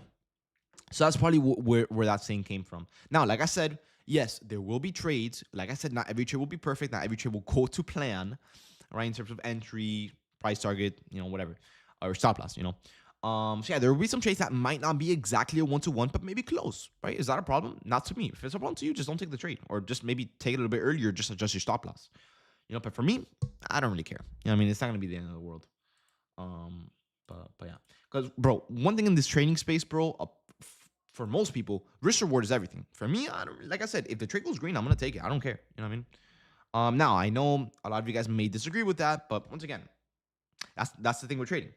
So that's probably where that saying came from. Now, like I said, yes, there will be trades. Like I said, not every trade will be perfect. Not every trade will go to plan, right? In terms of entry, price target, whatever, or stop loss, So yeah, there will be some trades that might not be exactly a 1-to-1, but maybe close, right? Is that a problem? Not to me. If it's a problem to you, just don't take the trade, or just maybe take it a little bit earlier, just adjust your stop loss. But for me, I don't really care. I mean, it's not gonna be the end of the world. But yeah, because bro, one thing in this trading space, bro, for most people, risk reward is everything. For me, I don't. Like I said, if the trade goes green, I'm gonna take it. I don't care. You know what I mean? Now I know a lot of you guys may disagree with that, but once again, that's the thing with trading.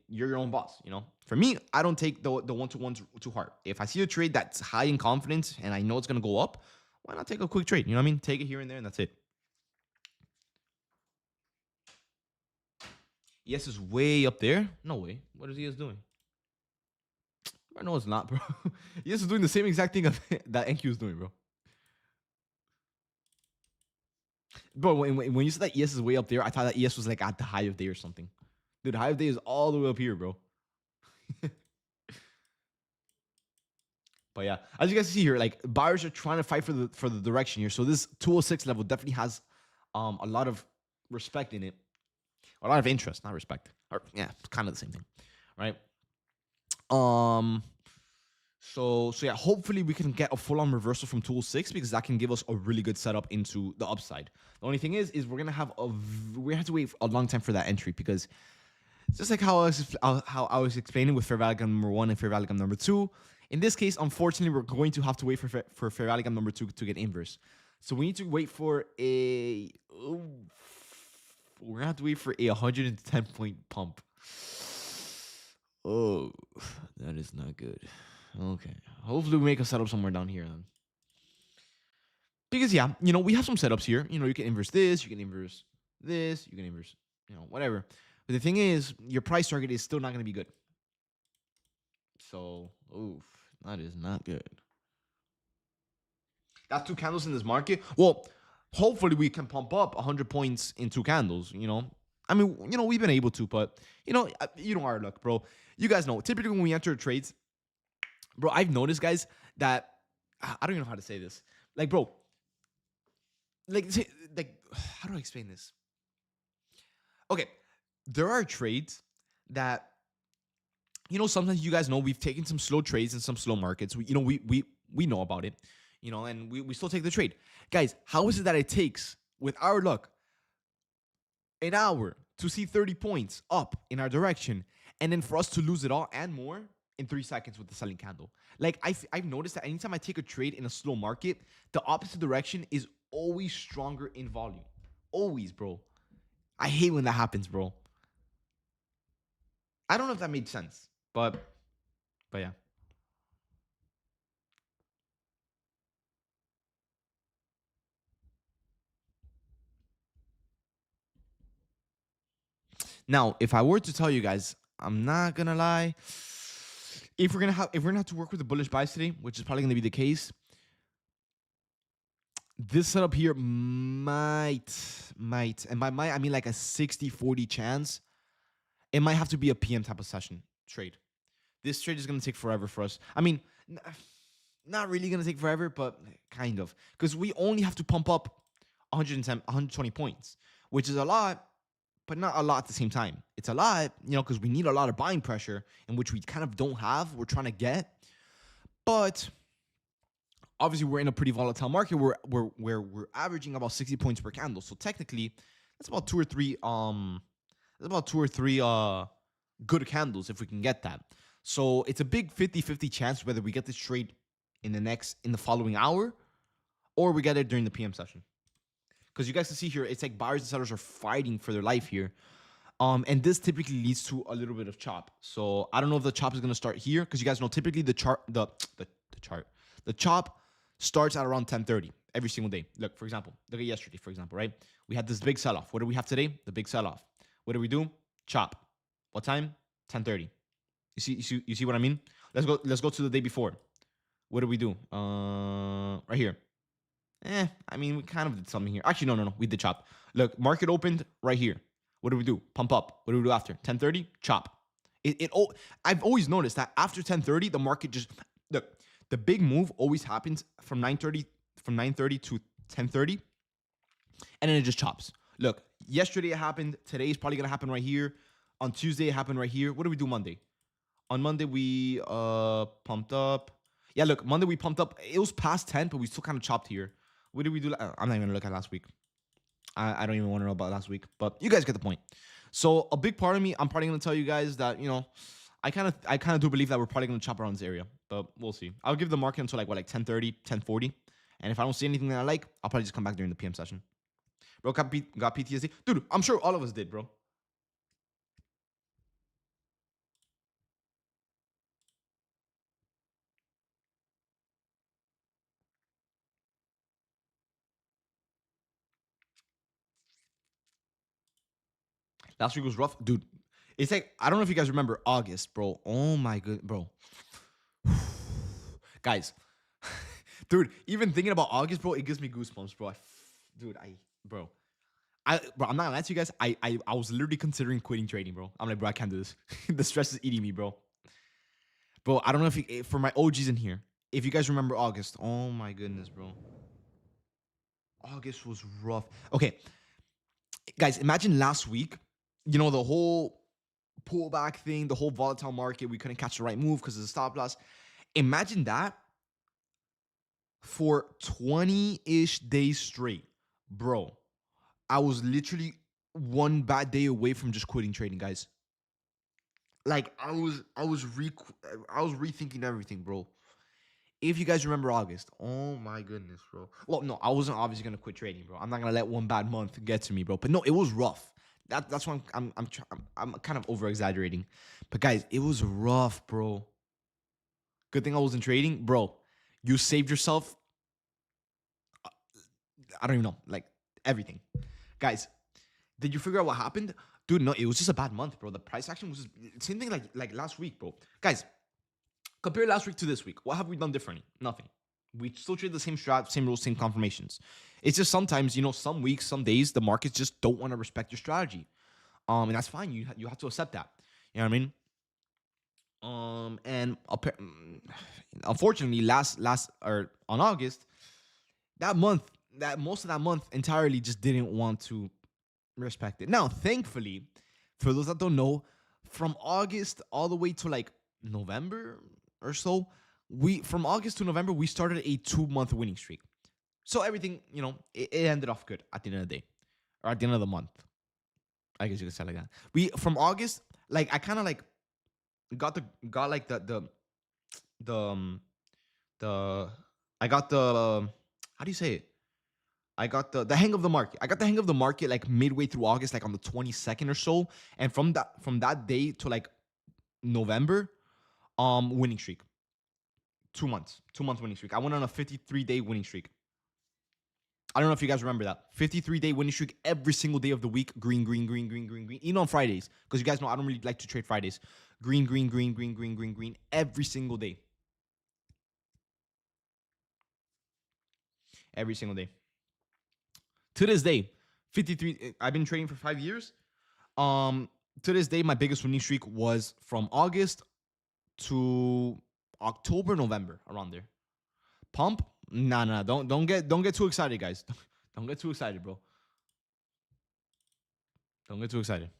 You're your own boss. For me, I don't take the 1-to-1s too hard. If I see a trade that's high in confidence and I know it's gonna go up, why not take a quick trade? You know what I mean? Take it here and there, and that's it. ES is way up there. No way. What is ES doing? No, it's not, bro. ES is doing the same exact thing that NQ is doing, bro. Bro, when you said that ES is way up there, I thought that ES was like at the high of day or something. Dude, high of day is all the way up here, bro. But yeah, as you guys see here, like buyers are trying to fight for the direction here. So this 206 level definitely has a lot of respect in it, a lot of interest, not respect. Or yeah, kind of the same thing, right? So yeah, hopefully we can get a full-on reversal from 206 because that can give us a really good setup into the upside. The only thing is we're gonna have to wait a long time for that entry because just like how I was explaining with fair value gap number 1 and fair value gap number 2. In this case, unfortunately, we're going to have to wait for fair value gap number 2 to get inverse. So we need to wait for we're gonna have to wait for a 110-point pump. Oh, that is not good. Okay, hopefully we make a setup somewhere down here then. Because yeah, we have some setups here. You can inverse this, you can inverse this, you can inverse, whatever. But the thing is, your price target is still not going to be good. So, oof, that is not good. That's 2 candles in this market. Well, hopefully we can pump up 100 points in 2 candles, I mean, we've been able to, but, you know our luck, bro. You guys know, typically when we enter trades, bro, I've noticed, guys, that I don't even know how to say this. Like, bro, like how do I explain this? Okay, there are trades that sometimes you guys know we've taken some slow trades in some slow markets. We know about it, and we still take the trade. Guys, how is it that it takes with our luck an hour to see 30 points up in our direction, and then for us to lose it all and more in 3 seconds with the selling candle? Like I've noticed that anytime I take a trade in a slow market, the opposite direction is always stronger in volume. Always, bro. I hate when that happens, bro. I don't know if that made sense, but yeah. Now, if I were to tell you guys, I'm not gonna lie. If we're gonna have to work with the bullish buys today, which is probably gonna be the case, this setup here might, and by might I mean like a 60-40 chance. It might have to be a PM type of session trade. This trade is gonna take forever for us. I mean, not really gonna take forever, but kind of, because we only have to pump up 110, 120 points, which is a lot, but not a lot at the same time. It's a lot, because we need a lot of buying pressure, in which we kind of don't have. We're trying to get, but obviously we're in a pretty volatile market where we're averaging about 60 points per candle. So technically, that's about two or three good candles if we can get that. So it's a big 50-50 chance whether we get this trade in the following hour, or we get it during the PM session. Because you guys can see here, it's like buyers and sellers are fighting for their life here. And this typically leads to a little bit of chop. So I don't know if the chop is gonna start here, because you guys know typically the chop starts at around 10:30 every single day. Look, for example, look at yesterday, for example, right? We had this big sell-off. What do we have today? The big sell-off. What do we do? Chop. What time? 10:30. You see what I mean? Let's go to the day before. What do we do? Right here. I mean, we kind of did something here. Actually, no. We did chop. Look, market opened right here. What do we do? Pump up. What do we do after? 10:30? Chop. I've always noticed that after 10:30, the market just look. The big move always happens from 9:30 to 10:30, and then it just chops. Look, yesterday it happened. Today is probably gonna happen right here. On Tuesday it happened right here. What do we do Monday? On Monday we pumped up. Yeah, look, Monday we pumped up. It was past 10, but we still kind of chopped here. What did we do? I'm not even gonna look at last week. I don't even want to know about last week, but you guys get the point. So a big part of me, I'm probably gonna tell you guys that I kind of do believe that we're probably gonna chop around this area, but we'll see. I'll give the market until like 10:30, 10:40, and if I don't see anything that I like, I'll probably just come back during the PM session. Bro, got PTSD, dude. I'm sure all of us did, bro. Last week was rough, dude. It's like I don't know if you guys remember August, bro. Oh my good, bro. Guys, dude. Even thinking about August, bro, it gives me goosebumps, bro. Dude, bro. Bro, I'm not gonna lie to you guys. I was literally considering quitting trading, bro. I'm like, bro, I can't do this. The stress is eating me, bro. Bro, I don't know for my OGs in here, if you guys remember August. Oh my goodness, bro. August was rough. Okay, guys, imagine last week. The whole pullback thing, the whole volatile market. We couldn't catch the right move because of the stop loss. Imagine that for 20-ish days straight, bro. I was literally one bad day away from just quitting trading, guys. Like I was rethinking everything, bro. If you guys remember August, oh my goodness, bro. Well, no, I wasn't obviously gonna quit trading, bro. I'm not gonna let one bad month get to me, bro. But no, it was rough. That's why I'm kind of over exaggerating. But guys, it was rough, bro. Good thing I wasn't trading, bro. You saved yourself. I don't even know, like everything, guys. Did you figure out what happened? Dude, no, it was just a bad month, bro. The price action was just, same thing like last week, bro. Guys, compare last week to this week. What have we done differently? Nothing. We still trade the same strat, same rules, same confirmations. It's just sometimes, some weeks, some days, the markets just don't want to respect your strategy. And that's fine. You have to accept that. You know what I mean? And unfortunately, last or on August, that month, that most of that month entirely just didn't want to respect it. Now, thankfully, for those that don't know, from August all the way to like November or so, we from August to November we started a 2 month winning streak. So everything, it ended off good at the end of the day or at the end of the month. I guess you could say it like that. We from August, like I kind of like got like the the I got the how do you say it? I got the hang of the market. I got the hang of the market like midway through August, like on the 22nd or so. And from that day to like November, winning streak. 2 months. 2 month winning streak. I went on a 53-day winning streak. I don't know if you guys remember that. 53-day winning streak every single day of the week. Green, green, green, green, green, green. Even on Fridays. Because you guys know I don't really like to trade Fridays. Green, green, green, green, green, green, green. Every single day. Every single day. To this day, 53. I've been trading for 5 years. To this day, my biggest winning streak was from August to October, November, around there. Pump? Nah. Don't get too excited, guys. Don't get too excited, bro. Don't get too excited.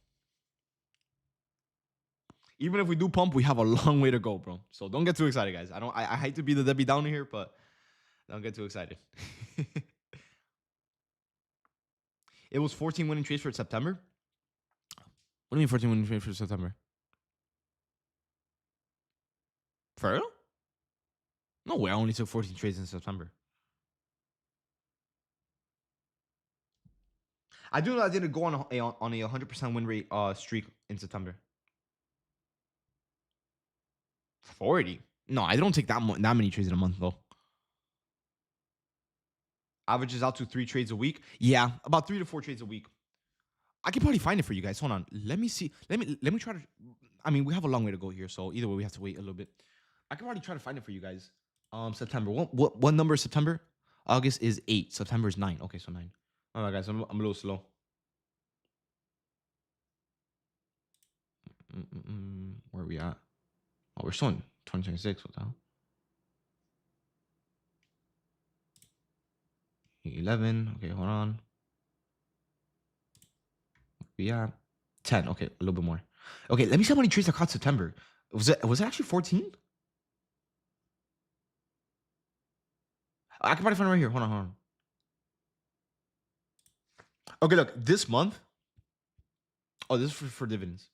Even if we do pump, we have a long way to go, bro. So don't get too excited, guys. I hate to be the Debbie Downer here, but don't get too excited. It was 14 winning trades for September. What do you mean 14 winning trades for September? For real? No way. I only took 14 trades in September. I do know I didn't go on a 100% win rate streak in September. 40? No, I don't take that many trades in a month though. Averages out to 3 trades a week. Yeah, about 3 to 4 trades a week. I can probably find it for you guys. Hold on. Let me see. Let me try to. I mean, we have a long way to go here, so either way, we have to wait a little bit. I can probably try to find it for you guys. September. What number is September? August is 8. September is 9. Okay, so 9. All right, guys. I'm a little slow. Where are we at? Oh, we're still in 2026. What the hell? 11. Okay, hold on. We at 10. Okay, a little bit more. Okay, let me see how many trades I caught September. Was it actually 14? I can probably find it right here. Hold on. Okay, look, this month. Oh, this is for dividends.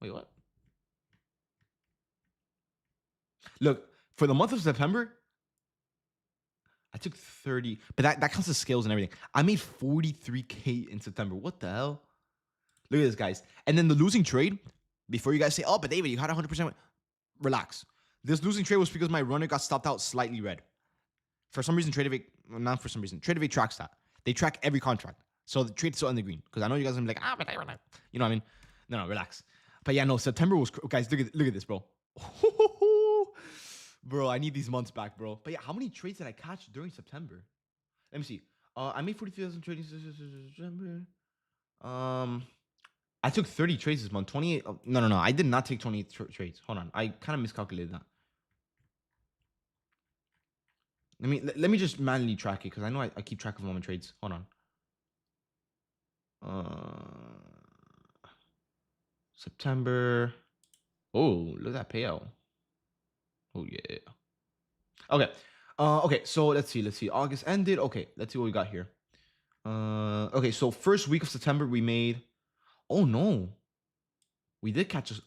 Wait, what? Look, for the month of September, I took 30, but that counts as scales and everything. I made 43K in September. What the hell? Look at this, guys. And then the losing trade, before you guys say, oh, but David, you had 100%. Relax. This losing trade was because my runner got stopped out slightly red. For some reason, not for some reason, TradeAway tracks that. They track every contract. So the trade's still in the green. Because I know you guys are gonna be like, but I run it. You know what I mean? No, relax. But yeah, no, September was, guys, look at this, bro. Bro, I need these months back, bro. But yeah, how many trades did I catch during September? Let me see. I made 40,000 trades in September. I took 30 trades this month. 28. No. I did not take 28 trades. Hold on. I kind of miscalculated that. Let me just manually track it because I know I keep track of all my trades. Hold on. September. Oh, look at that payout. Oh yeah. Okay. Okay. So let's see. August ended. Okay. Let's see what we got here. Okay. So first week of September we made. Oh no. We did catch us.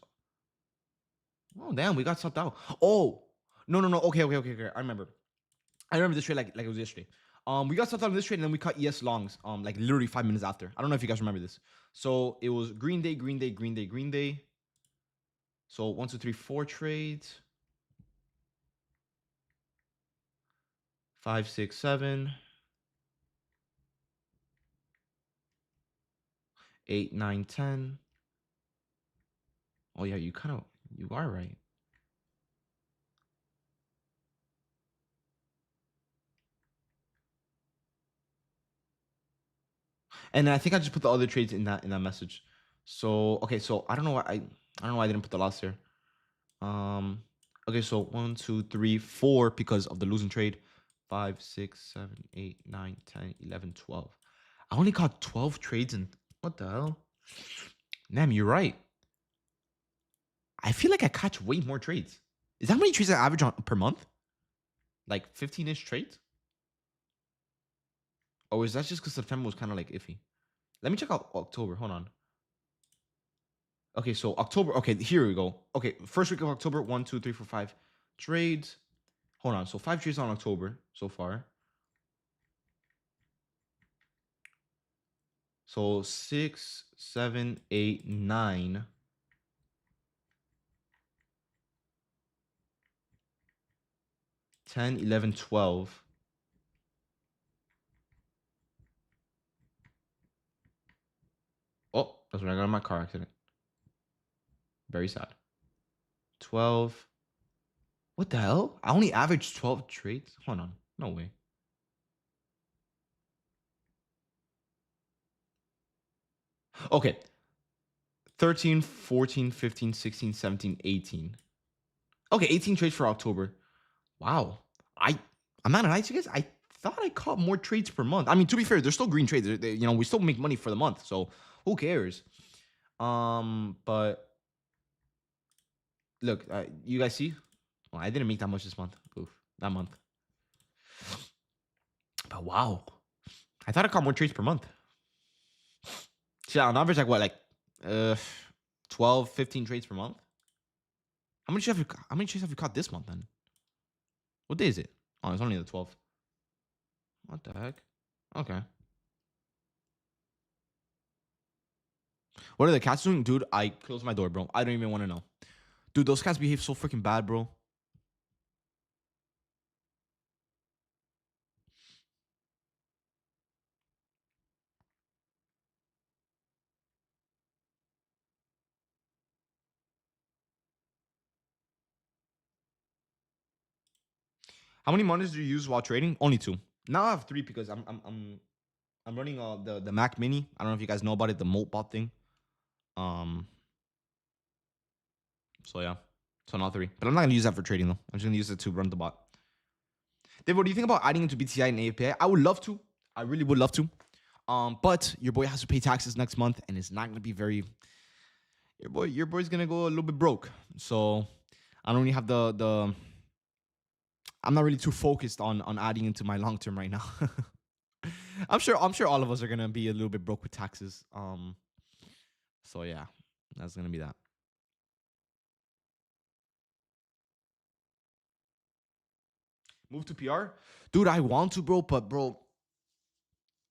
Oh damn, we got stopped out. Oh no. Okay. I remember this trade like it was yesterday. We got stopped out on this trade and then we cut ES longs. Like literally 5 minutes after. I don't know if you guys remember this. So it was green day. So 1, 2, 3, 4 trades. 5, 6, 7. 8, 9, 10. Oh yeah, you are right. And I think I just put the other trades in that message. So okay, so I don't know why I didn't put the loss here. Okay, so 1, 2, 3, 4 because of the losing trade. 5, 6, 7, 8, 9, 10, 11, 12. I only caught 12 trades in what the hell? Damn, you're right. I feel like I catch way more trades. Is that how many trades I average on per month? Like 15-ish trades? Or is that just because September was kind of like iffy? Let me check out October. Hold on. Okay, so October. Okay, here we go. Okay, first week of October, 1, 2, 3, 4, 5 trades. Hold on. So 5 trades on October so far. So 6, 7, 8, 9. 10, 11, 12. Oh, that's when I got in my car accident. Very sad. 12. What the hell? I only averaged 12 trades? Hold on. No way. Okay. 13, 14, 15, 16, 17, 18. Okay, 18 trades for October. Wow. I'm not gonna lie to you guys. I thought I caught more trades per month. I mean, to be fair, there's still green trades. We still make money for the month, so who cares? But look, you guys see? Well, I didn't make that much this month. Oof, that month. But wow, I thought I caught more trades per month. See, on average, like what, like uh, 12, 15 trades per month. How many trades have you caught this month then? What day is it? Oh, it's only the 12th. What the heck? Okay. What are the cats doing? Dude, I closed my door, bro. I don't even want to know. Dude, those cats behave so freaking bad, bro. How many monitors do you use while trading? Only 2. Now I have 3 because I'm running the Mac Mini. I don't know if you guys know about it, the Moltbot thing. Um. So yeah. So now 3. But I'm not gonna use that for trading though. I'm just gonna use it to run the bot. Dave, what do you think about adding into BTI and API? I would love to. I really would love to. But your boy has to pay taxes next month, and it's not gonna be very. Your boy's gonna go a little bit broke. So I don't really have the. I'm not really too focused on adding into my long term right now. I'm sure all of us are gonna be a little bit broke with taxes. So yeah, that's gonna be that. Move to PR, dude. I want to, bro, but bro,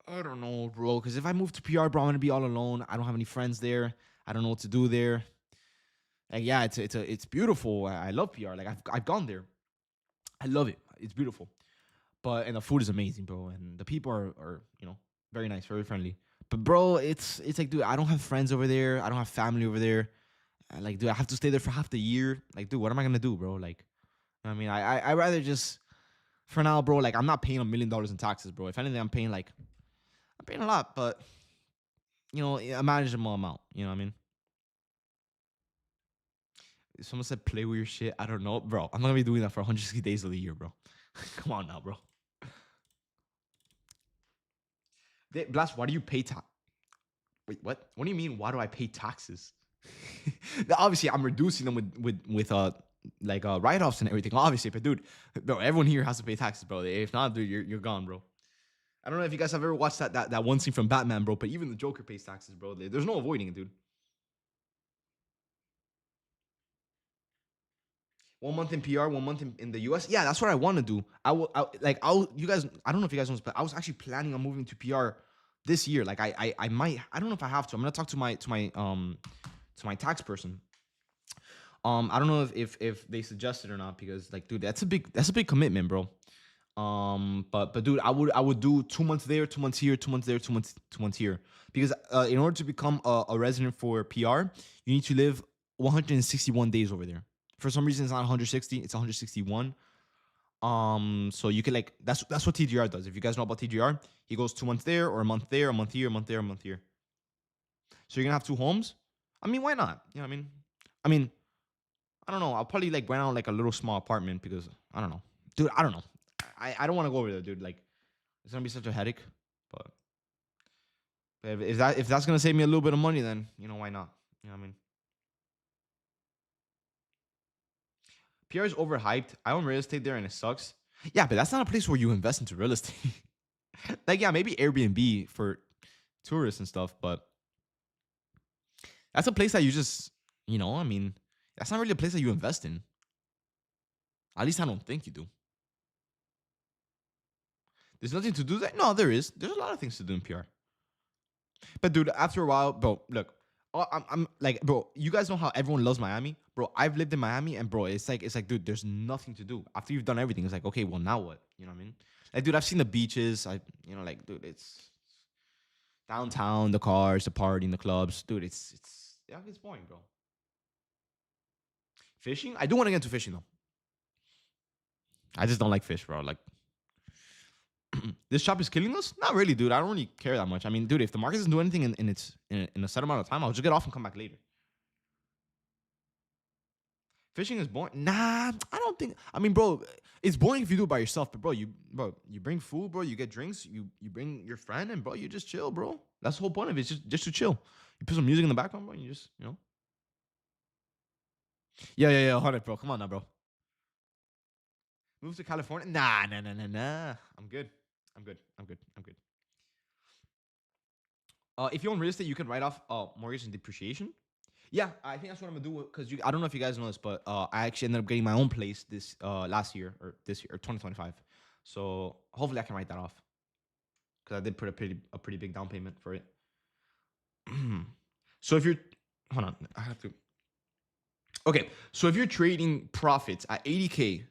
I don't know, bro. Because if I move to PR, bro, I'm gonna be all alone. I don't have any friends there. I don't know what to do there. And yeah, it's beautiful. I love PR. Like I've gone there. I love it. It's beautiful. But and the food is amazing, bro. And the people are very nice, very friendly. But bro, it's like, dude, I don't have friends over there. I don't have family over there. Like, dude, I have to stay there for half the year. Like, dude, what am I gonna do, bro? Like, I mean, I rather just for now, bro. Like, I'm not paying $1 million in taxes, bro. If anything, I'm paying a lot, but a manageable amount. You know what I mean? Someone said play with your shit. I don't know, bro. I'm not gonna be doing that for 160 days of the year, bro. Come on now, bro. Blast, why do you pay tax? Wait, what? What do you mean? Why do I pay taxes? Obviously, I'm reducing them with like write-offs and everything. Obviously, but dude, bro, everyone here has to pay taxes, bro. If not, dude, you're gone, bro. I don't know if you guys have ever watched that one scene from Batman, bro. But even the Joker pays taxes, bro. There's no avoiding it, dude. 1 month in PR, 1 month in the US. Yeah, that's what I want to do. You guys, I don't know if you guys know this, but I was actually planning on moving to PR this year. Like I might, I don't know if I have to. I'm gonna talk to my tax person. I don't know if they suggested or not because like, dude, that's a big commitment, bro. But dude, I would do 2 months there, 2 months here, 2 months there, 2 months here because in order to become a resident for PR, you need to live 161 days over there. For some reason, it's not 160; it's 161. So you can like that's what TGR does. If you guys know about TGR, he goes 2 months there, or a month there, a month here, a month there, a month here. So you're gonna have 2 homes. I mean, why not? You know what I mean? I mean, I don't know. I'll probably like rent out like a little small apartment because I don't know, dude. I don't know. I don't want to go over there, dude. Like, it's gonna be such a headache. But, if that's gonna save me a little bit of money, then why not? You know what I mean? PR is overhyped. I own real estate there and it sucks. Yeah, but that's not a place where you invest into real estate. Like, yeah, maybe Airbnb for tourists and stuff, but that's a place that you just, I mean, that's not really a place that you invest in. At least I don't think you do. There's nothing to do there. No, there is. There's a lot of things to do in PR. But dude, after a while, bro, look, I'm like, bro, you guys know how everyone loves Miami, bro. I've lived in Miami, and bro, it's like, dude, there's nothing to do after you've done everything. It's like, okay, well, now what? You know what I mean? Like, dude, I've seen the beaches. Like, dude, it's downtown, the cars, the party, the clubs, dude. It's boring, bro. Fishing, I do want to get into fishing though. I just don't like fish, bro. Like, this shop is killing us? Not really, dude. I don't really care that much. I mean, dude, if the market doesn't do anything in a set amount of time, I'll just get off and come back later. Fishing is boring. Nah, I don't think. I mean, bro, it's boring if you do it by yourself. But bro, you bring food, bro. You get drinks. You bring your friend, and bro, you just chill, bro. That's the whole point of it. It's just to chill. You put some music in the background, bro. And you just. Yeah. 100, bro. Come on now, bro. Move to California? Nah, nah, nah, nah, nah. I'm good. I'm good. I'm good. I'm good. If you own real estate, you can write off mortgage and depreciation. Yeah, I think that's what I'm gonna do because I don't know if you guys know this, but I actually ended up getting my own place this last year or this year or 2025. So hopefully I can write that off because I did put a pretty big down payment for it. So if you're hold on, I have to. Okay, so if you're trading profits at 80K,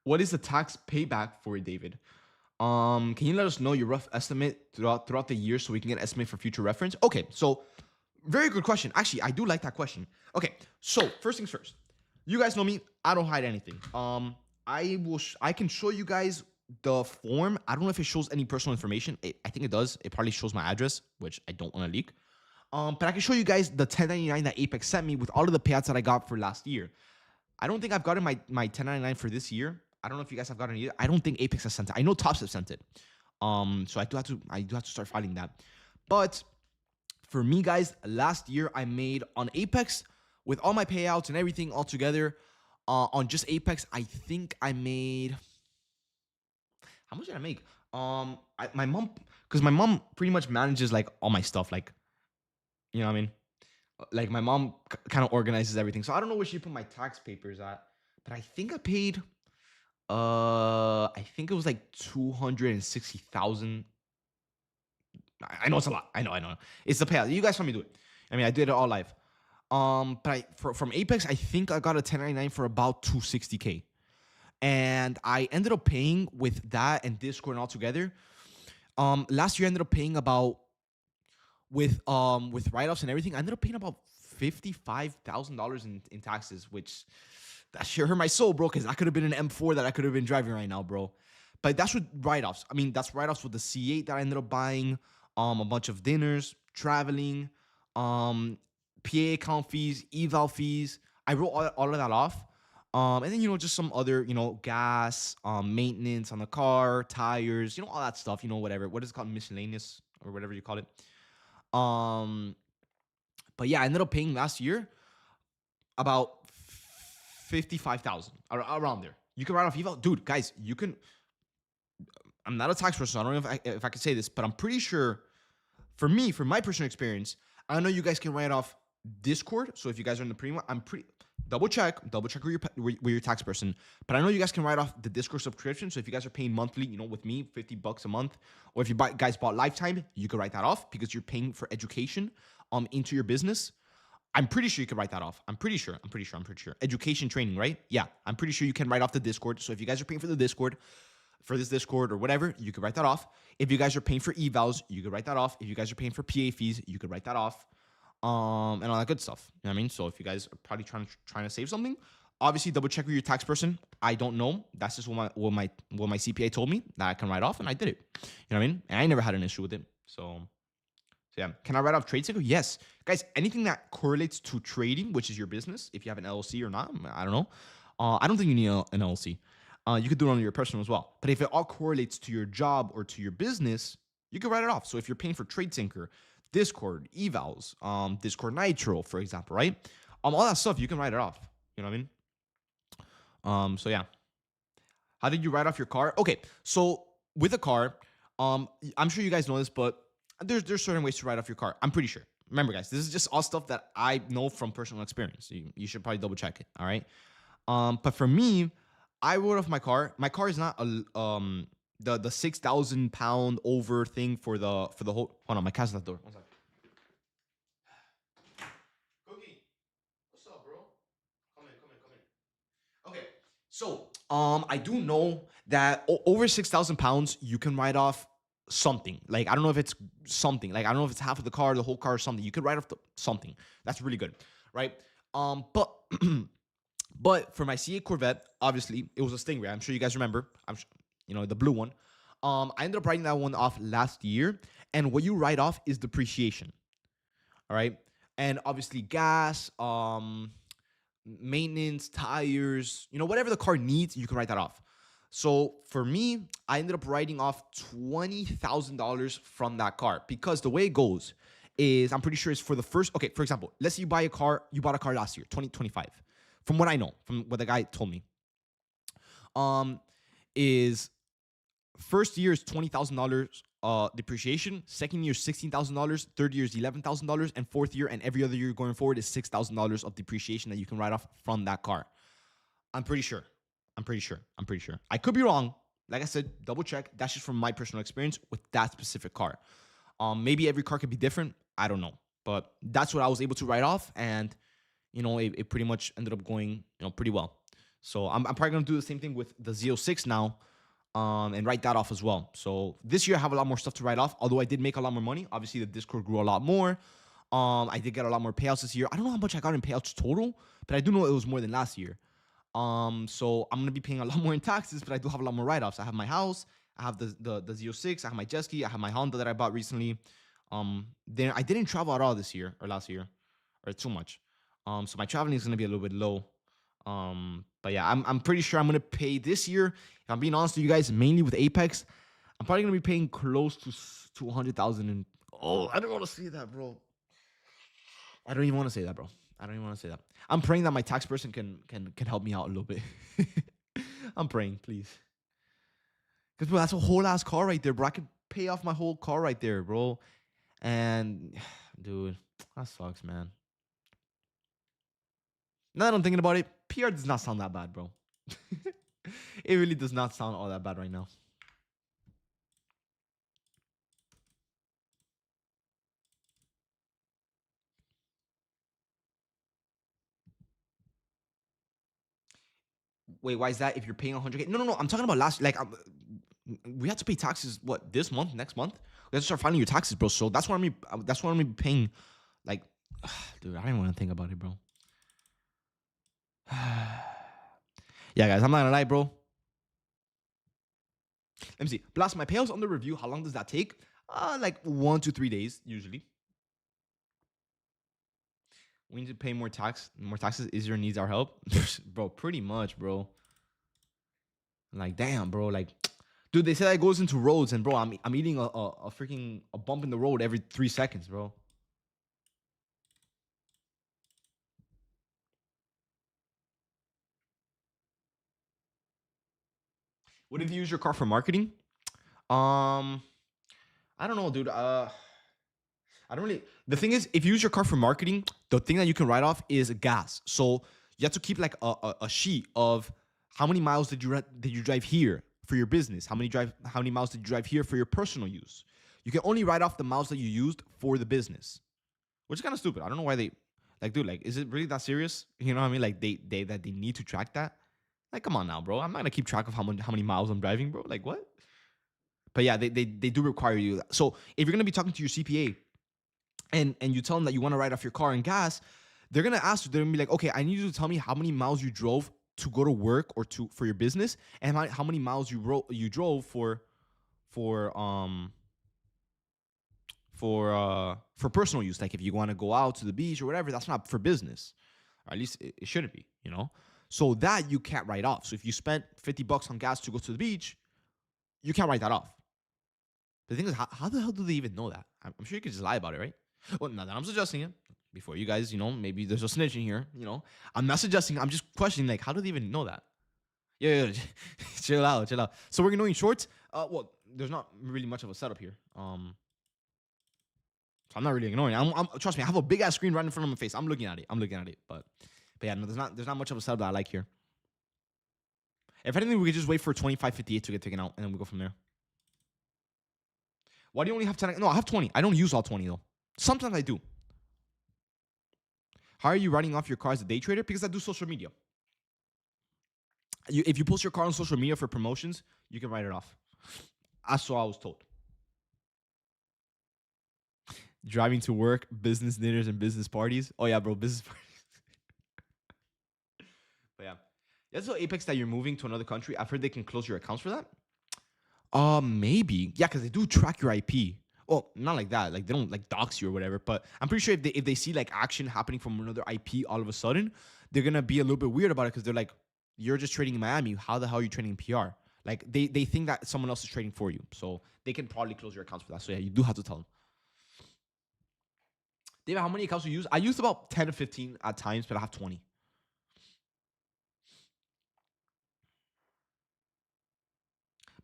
what is the tax payback for it, David? Can you let us know your rough estimate throughout the year so we can get an estimate for future reference? Okay, so very good question. Actually, I do like that question. Okay, so first things first. You guys know me. I don't hide anything. I can show you guys the form. I don't know if it shows any personal information. I think it does. It probably shows my address, which I don't want to leak. But I can show you guys the 1099 that Apex sent me with all of the payouts that I got for last year. I don't think I've gotten my 1099 for this year. I don't know if you guys have gotten it either. I don't think Apex has sent it. I know Tops have sent it. So I do have to start filing that. But for me, guys, last year I made on Apex with all my payouts and everything all together. On just Apex, I think I made. How much did I make? My mom, because my mom pretty much manages like all my stuff, like you know what I mean. Like my mom kind of organizes everything, so I don't know where she put my tax papers at, but I think I paid. I think it was like 260,000. I know it's a lot. I know. It's the payout. You guys saw me do it. I mean, I did it all live. But from Apex, I think I got a 1099 for about 260K. And I ended up paying with that and Discord and all together. Last year I ended up paying about with write-offs and everything, I ended up paying about $55,000 in taxes, which that shit hurt my soul, bro, because I could have been an M4 that I could have been driving right now, bro. But that's with write-offs. I mean, that's write-offs with the C8 that I ended up buying, a bunch of dinners, traveling, PA account fees, eval fees. I wrote all of that off. And then, just some other, gas, maintenance on the car, tires, all that stuff, whatever. What is it called? Miscellaneous or whatever you call it. Um, but yeah, I ended up paying last year about 55,000 around there. You can write off eval, dude. Guys, you can. I'm not a tax person, so I don't know if I could say this, but I'm pretty sure. For me, for my personal experience, I know you guys can write off Discord. So if you guys are in the premium, I'm pretty double check with your tax person. But I know you guys can write off the Discord subscription. So if you guys are paying monthly, with me, $50 a month, or if you guys bought lifetime, you can write that off because you're paying for education into your business. I'm pretty sure you can write that off. I'm pretty sure. Education training, right? Yeah, I'm pretty sure you can write off the Discord. So if you guys are paying for the Discord, for this Discord or whatever, you could write that off. If you guys are paying for evals, you could write that off. If you guys are paying for PA fees, you could write that off. And all that good stuff. You know what I mean? So if you guys are probably trying to save something, obviously double check with your tax person. I don't know. That's just what my CPA told me that I can write off, and I did it. You know what I mean? And I never had an issue with it. So yeah. Can I write off trade secret? Yes. Guys, anything that correlates to trading, which is your business, if you have an LLC or not, I don't know. I don't think you need an LLC. You could do it on your personal as well. But if it all correlates to your job or to your business, you can write it off. So if you're paying for TradeSync, Discord, evals, Discord Nitro, for example, right? All that stuff you can write it off. You know what I mean? So yeah. How did you write off your car? Okay, so with a car, I'm sure you guys know this, but there's certain ways to write off your car. I'm pretty sure. Remember, guys, this is just all stuff that I know from personal experience. You should probably double check it. All right. But for me, I wrote off my car. My car is not a the 6,000 pound over thing for the whole. Hold on, my cat's at the door. One second. Cookie, what's up, bro? Come in, come in, come in. Okay, so I do know that over 6,000 pounds, you can write off something. Like I don't know if it's something. Like I don't know if it's half of the car, the whole car, or something. You could write off something. That's really good, right? But but for my C8 Corvette, obviously it was a Stingray. I'm sure you guys remember. The blue one. I ended up writing that one off last year, and what you write off is depreciation. All right, and obviously gas, maintenance, tires, whatever the car needs, you can write that off. So for me, I ended up writing off $20,000 from that car because the way it goes is I'm pretty sure it's for the first. Okay, for example, let's say you bought a car last year, 2025. From what I know, from what the guy told me, is first year is $20,000 depreciation, second year is $16,000, third year is $11,000, and fourth year and every other year going forward is $6,000 of depreciation that you can write off from that car. I'm pretty sure. I could be wrong. Like I said, double check. That's just from my personal experience with that specific car. Maybe every car could be different. I don't know, but that's what I was able to write off, and it pretty much ended up going pretty well. So I'm probably gonna do the same thing with the Z06 now, and write that off as well. So this year I have a lot more stuff to write off. Although I did make a lot more money. Obviously the Discord grew a lot more. I did get a lot more payouts this year. I don't know how much I got in payouts total, but I do know it was more than last year. So I'm gonna be paying a lot more in taxes, but I do have a lot more write-offs. I have my house, I have the Z06, I have my jet ski, I have my Honda that I bought recently. Then I didn't travel at all this year or last year, or too much. So my traveling is gonna be a little bit low. But yeah, I'm pretty sure I'm gonna pay this year. If I'm being honest with you guys, mainly with Apex, I'm probably gonna be paying close to 200,000. And I don't want to see that, bro. I don't even want to say that, bro. I don't even want to say that. I'm praying that my tax person can help me out a little bit. I'm praying, please. Because bro, that's a whole ass car right there, bro. I could pay off my whole car right there, bro. And dude, that sucks, man. Now that I'm thinking about it, PR does not sound that bad, bro. It really does not sound all that bad right now. Wait, why is that? If you're paying 100K? No. I'm talking about last. Like, we have to pay taxes. What, this month? Next month? We have to start filing your taxes, bro. So that's what I'm gonna be paying. Like, dude, I don't even want to think about it, bro. Yeah, guys, I'm not gonna lie, bro. Let me see. Plus, my payouts under review. How long does that take? Like 1 to 3 days usually. We need to pay more taxes. Israel needs our help, bro. Pretty much, bro. Like, damn, bro. Like, dude, they say that goes into roads, and bro, I'm eating a freaking bump in the road every 3 seconds, bro. What if you use your car for marketing? I don't know, dude. I don't really. The thing is, if you use your car for marketing, the thing that you can write off is gas. So you have to keep like a sheet of how many miles did you drive here for your business? How many miles did you drive here for your personal use? You can only write off the miles that you used for the business, which is kind of stupid. I don't know why they like, dude. Like, is it really that serious? You know what I mean? Like, they need to track that. Like, come on now, bro. I'm not gonna keep track of how many miles I'm driving, bro. Like, what? But yeah, they do require you. So if you're gonna be talking to your CPA and you tell them that you want to write off your car and gas, they're gonna ask you. They're gonna be like, okay, I need you to tell me how many miles you drove to go to work or for your business, and how many miles you drove for for personal use. Like if you want to go out to the beach or whatever, that's not for business, or at least it shouldn't be. So that you can't write off. So if you spent $50 on gas to go to the beach, you can't write that off. The thing is, how the hell do they even know that? I'm sure you could just lie about it, right? Well, not that I'm suggesting it. Before you guys, maybe there's a snitch in here, I'm not suggesting, I'm just questioning, like, how do they even know that? Yeah, chill out. So we're ignoring shorts. Well, there's not really much of a setup here. So I'm not really ignoring it. Trust me, I have a big ass screen right in front of my face. I'm looking at it. But yeah, no, there's not much of a setup that I like here. If anything, we could just wait for 25.58 to get taken out, and then we go from there. Why do you only have 10? No, I have 20. I don't use all 20 though. Sometimes I do. How are you writing off your car as a day trader? Because I do social media. If you post your car on social media for promotions, you can write it off. That's what I was told. Driving to work, business dinners, and business parties. Oh yeah, bro, business parties. But yeah, that's so Apex that you're moving to another country. I've heard they can close your accounts for that. Maybe. Yeah, because they do track your IP. Well, not like that. Like they don't like dox you or whatever. But I'm pretty sure if they see like action happening from another IP all of a sudden, they're gonna be a little bit weird about it because they're like, you're just trading in Miami. How the hell are you trading in PR? Like they think that someone else is trading for you. So they can probably close your accounts for that. So yeah, you do have to tell them. David, how many accounts do you use? I use about 10 to 15 at times, but I have 20.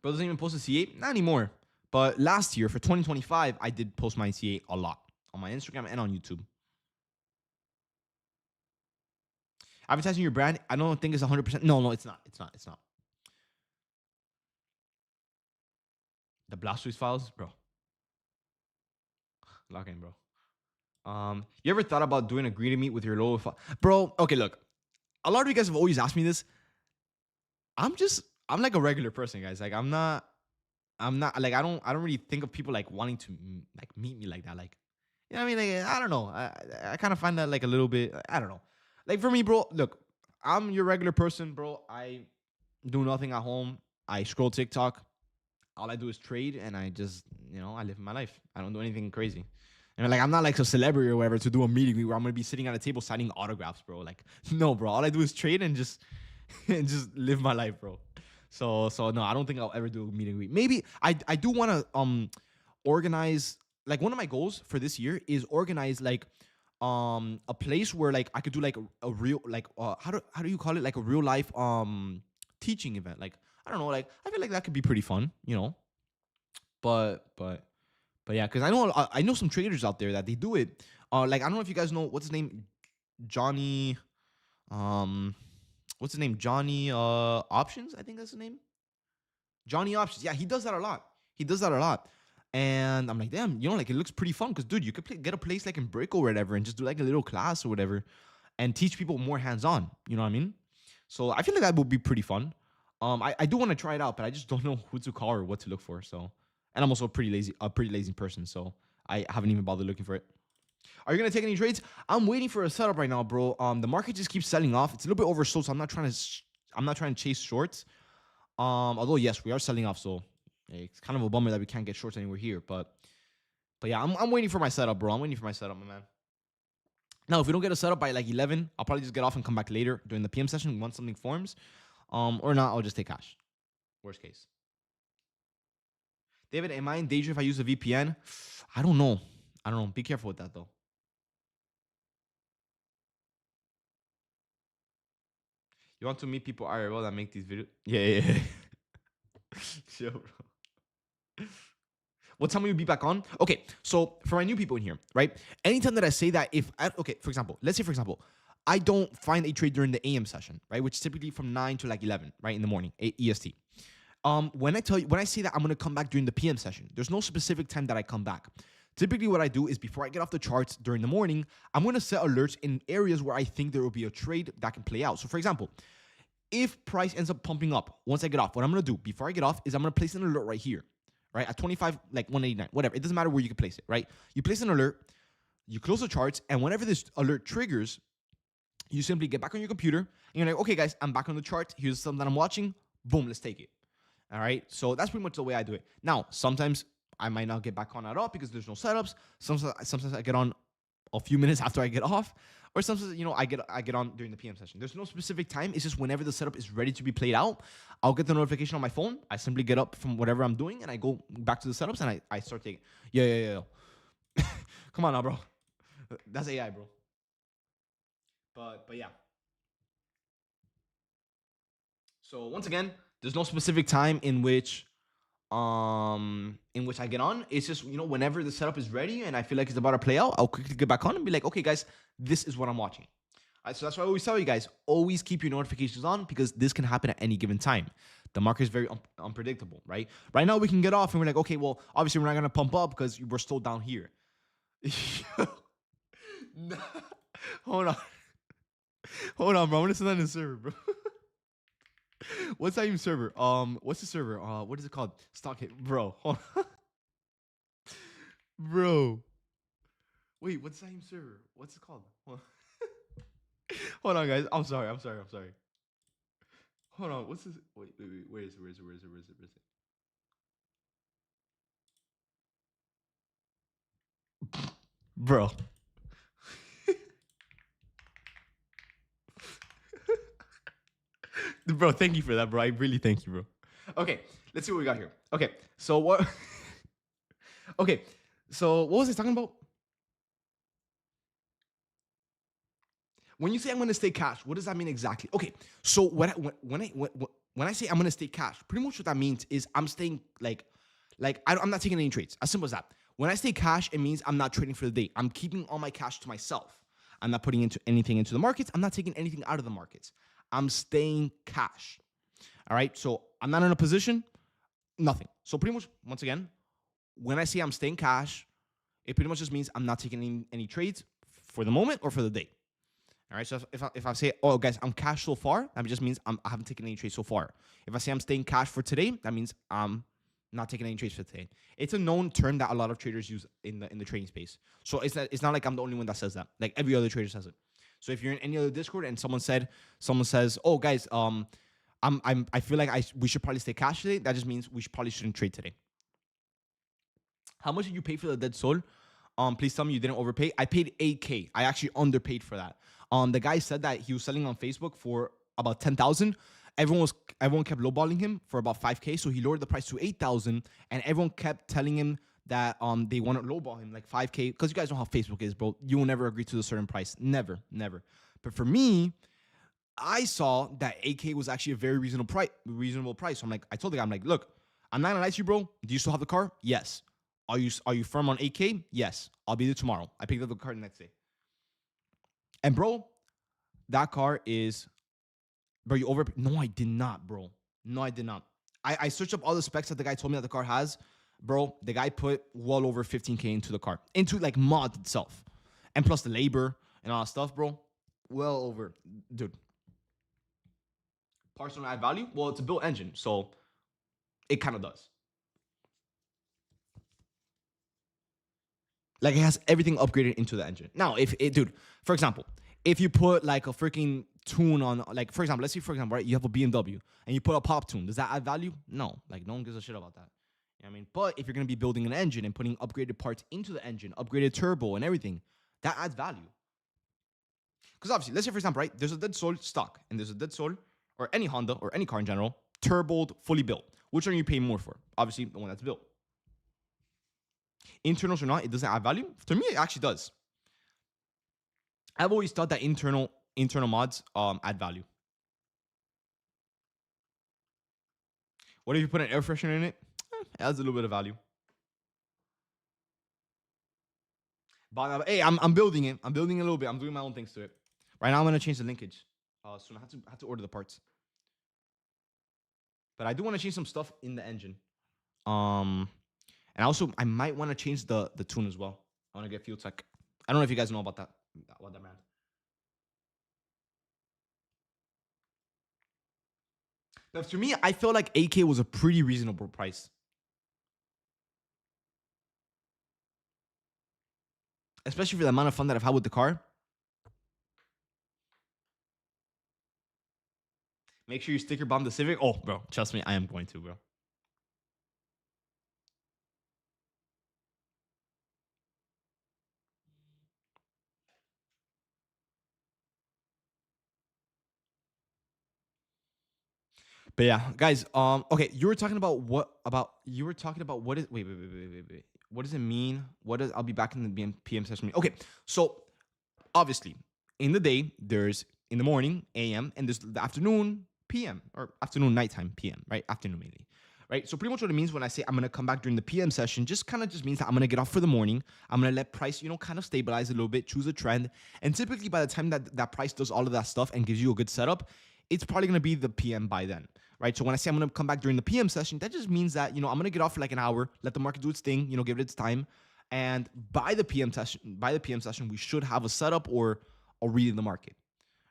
Bro doesn't even post a C8? Not anymore. But last year, for 2025, I did post my C8 a lot on my Instagram and on YouTube. Advertising your brand, I don't think it's 100%. No, it's not. It's not. The Blastoise files, bro. Lock in, bro. You ever thought about doing a greeting meet with your lower bro? Okay, look. A lot of you guys have always asked me this. I'm like a regular person, guys. Like I'm not like I don't really think of people like wanting to like meet me like that. Like, you know what I mean? Like, I don't know. I kind of find that like a little bit, I don't know. Like for me, bro, look, I'm your regular person, bro. I do nothing at home. I scroll TikTok. All I do is trade and I just, I live my life. I don't do anything crazy. And like, I'm not like a celebrity or whatever to do a meeting where I'm going to be sitting at a table signing autographs, bro. Like, no, bro. All I do is trade and just live my life, bro. So no, I don't think I'll ever do a meet and greet. Maybe I do want to organize, like one of my goals for this year is organize like a place where like I could do like a real like how do you call it, like a real life teaching event. Like I don't know, like I feel like that could be pretty fun, But yeah, because I know some traders out there that they do it. Like I don't know if you guys know what's his name, Johnny. What's his name? Johnny Options, I think that's his name. Johnny Options. Yeah, he does that a lot. And I'm like, damn, like it looks pretty fun because, dude, you could get a place like in Brick or whatever and just do like a little class or whatever and teach people more hands-on. You know what I mean? So I feel like that would be pretty fun. I do want to try it out, but I just don't know who to call or what to look for. So, and I'm also a pretty lazy person, so I haven't even bothered looking for it. Are you gonna take any trades? I'm waiting for a setup right now, bro. The market just keeps selling off. It's a little bit oversold, so I'm not trying to chase shorts. Although yes, we are selling off, so it's kind of a bummer that we can't get shorts anywhere here. But yeah, I'm waiting for my setup, bro. I'm waiting for my setup, my man. Now, if we don't get a setup by like 11, I'll probably just get off and come back later during the PM session once something forms. Or not, I'll just take cash. Worst case. David, am I in danger if I use a VPN? I don't know. Be careful with that though. You want to meet people IRL that make these videos? Yeah. Chill, bro. What time will you be back on? Okay, so for my new people in here, right? Anytime that I say that, for example, let's say, I don't find a trade during the AM session, right? Which is typically from 9 to like 11, right? In the morning, EST. When I say that I'm gonna come back during the PM session, there's no specific time that I come back. Typically what I do is before I get off the charts during the morning, I'm gonna set alerts in areas where I think there will be a trade that can play out. So for example, if price ends up pumping up once I get off, what I'm gonna do before I get off is I'm gonna place an alert right here, right? At 25, like 189, whatever. It doesn't matter where you can place it, right? You place an alert, you close the charts, and whenever this alert triggers, you simply get back on your computer and you're like, okay, guys, I'm back on the chart. Here's something that I'm watching. Boom, let's take it. All right. So that's pretty much the way I do it. Now, sometimes I might not get back on at all because there's no setups. Sometimes I get on a few minutes after I get off, Or sometimes, I get on during the PM session. There's no specific time. It's just whenever the setup is ready to be played out, I'll get the notification on my phone. I simply get up from whatever I'm doing and I go back to the setups and I start taking. Yeah. Come on now, bro. That's AI, bro. But yeah. So once again, there's no specific time in which I get on. It's just, whenever the setup is ready and I feel like it's about to play out, I'll quickly get back on and be like, okay, guys, this is what I'm watching. All right, so that's why I always tell you guys, always keep your notifications on because this can happen at any given time. The market is very unpredictable, right? Right now we can get off and we're like, okay, well, obviously we're not gonna pump up because we're still down here. Nah. Hold on, hold on, bro. I'm gonna send that in the server, bro. What's that even server? What's the server? What is it called? Stock hit, bro. Hold on. Bro. Wait, what's that even server? What's it called? Hold on, guys. I'm sorry. Hold on. What's this? Wait. Where is it? Bro. Bro, thank you for that, bro. I really thank you, bro. Okay, let's see what we got here. Okay, so what? Okay, so what was I talking about? When you say I'm going to stay cash, what does that mean exactly? Okay, so when I say I'm going to stay cash, pretty much what that means is I'm staying I'm not taking any trades. As simple as that. When I stay cash, it means I'm not trading for the day. I'm keeping all my cash to myself. I'm not putting anything into the markets. I'm not taking anything out of the markets. I'm staying cash. All right. So I'm not in a position, nothing. So pretty much, once again, when I say I'm staying cash, it pretty much just means I'm not taking any trades for the moment or for the day. All right. So if I say, oh, guys, I'm cash so far, that just means I haven't taken any trades so far. If I say I'm staying cash for today, that means I'm not taking any trades for today. It's a known term that a lot of traders use in the trading space. So it's not like I'm the only one that says that. Like every other trader says it. So if you're in any other Discord and someone says, oh, guys, I feel like we should probably stay cash today, that just means we probably shouldn't trade today. How much did you pay for the Dead Soul? Please tell me you didn't overpay. I paid 8K. I actually underpaid for that. The guy said that he was selling on Facebook for about 10,000. Everyone kept lowballing him for about 5K, so he lowered the price to 8,000, and everyone kept telling him that they want to lowball him like 5K because you guys know how Facebook is, bro. You will never agree to a certain price, never. But for me, I saw that 8K was actually a very reasonable price. So I told the guy, I'm like, look, I'm not gonna lie to you, bro. Do you still have the car? Yes. Are you firm on 8K? Yes. I'll be there tomorrow. I picked up the car the next day. And bro, that car is, bro, you over. No, I did not, bro. No, I did not. I searched up all the specs that the guy told me that the car has. Bro, the guy put well over 15K into the car, into like mod itself. And plus the labor and all that stuff, bro. Well over, dude. Parts don't add value. Well, it's a built engine, so it kind of does. Like it has everything upgraded into the engine. Now, dude, for example, if you put like a freaking tune on, like for example, let's say for example, right, you have a BMW and you put a pop tune, does that add value? No, like no one gives a shit about that. You know what I mean? But if you're gonna be building an engine and putting upgraded parts into the engine, upgraded turbo and everything, that adds value. Because obviously, let's say for example, right, there's a Dead Soul stock and there's a Dead Soul or any Honda or any car in general, turboed, fully built. Which one are you paying more for? Obviously, the one that's built. Internals or not, it doesn't add value. To me, it actually does. I've always thought that internal mods add value. What if you put an air freshener in it? It adds a little bit of value. But hey, I'm building it. I'm building it a little bit. I'm doing my own things to it. Right now, I'm gonna change the linkage. Soon I have to order the parts. But I do want to change some stuff in the engine. And also I might want to change the tune as well. I want to get fuel tech. I don't know if you guys know about that. What that man. But to me, I feel like 8K was a pretty reasonable price. Especially for the amount of fun that I've had with the car. Make sure you sticker bomb the Civic. Oh, bro, trust me, I am going to, bro. But yeah, guys. Okay, you were talking about you were talking about what is wait. What does it mean? What does I'll be back in the PM session mean? Okay, so obviously in the day there's in the morning AM and there's the afternoon PM or afternoon nighttime PM, right? Afternoon mainly. Right. So pretty much what it means when I say I'm gonna come back during the PM session, just kind of just means that I'm gonna get off for the morning. I'm gonna let price, kind of stabilize a little bit, choose a trend. And typically by the time that price does all of that stuff and gives you a good setup, it's probably gonna be the PM by then. Right. So when I say I'm gonna come back during the PM session, that just means that, I'm gonna get off for like an hour, let the market do its thing, give it its time. And by the PM session, we should have a setup or a read in the market,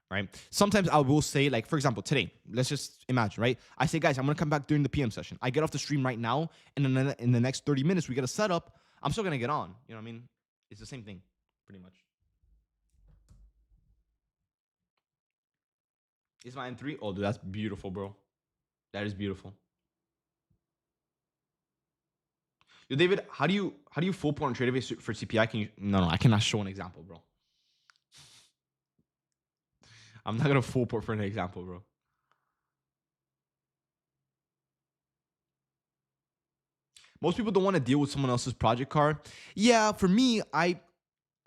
right? Sometimes I will say, like, for example, today, let's just imagine, right? I say, guys, I'm gonna come back during the PM session. I get off the stream right now, and then in the next 30 minutes, we get a setup. I'm still gonna get on. You know what I mean? It's the same thing, pretty much. Is my M3? Oh, dude, that's beautiful, bro. That is beautiful. Yo, David, how do you full point trade away for CPI? Can you? No, I cannot show an example, bro. I'm not gonna full port for an example, bro. Most people don't want to deal with someone else's project card. Yeah, for me, I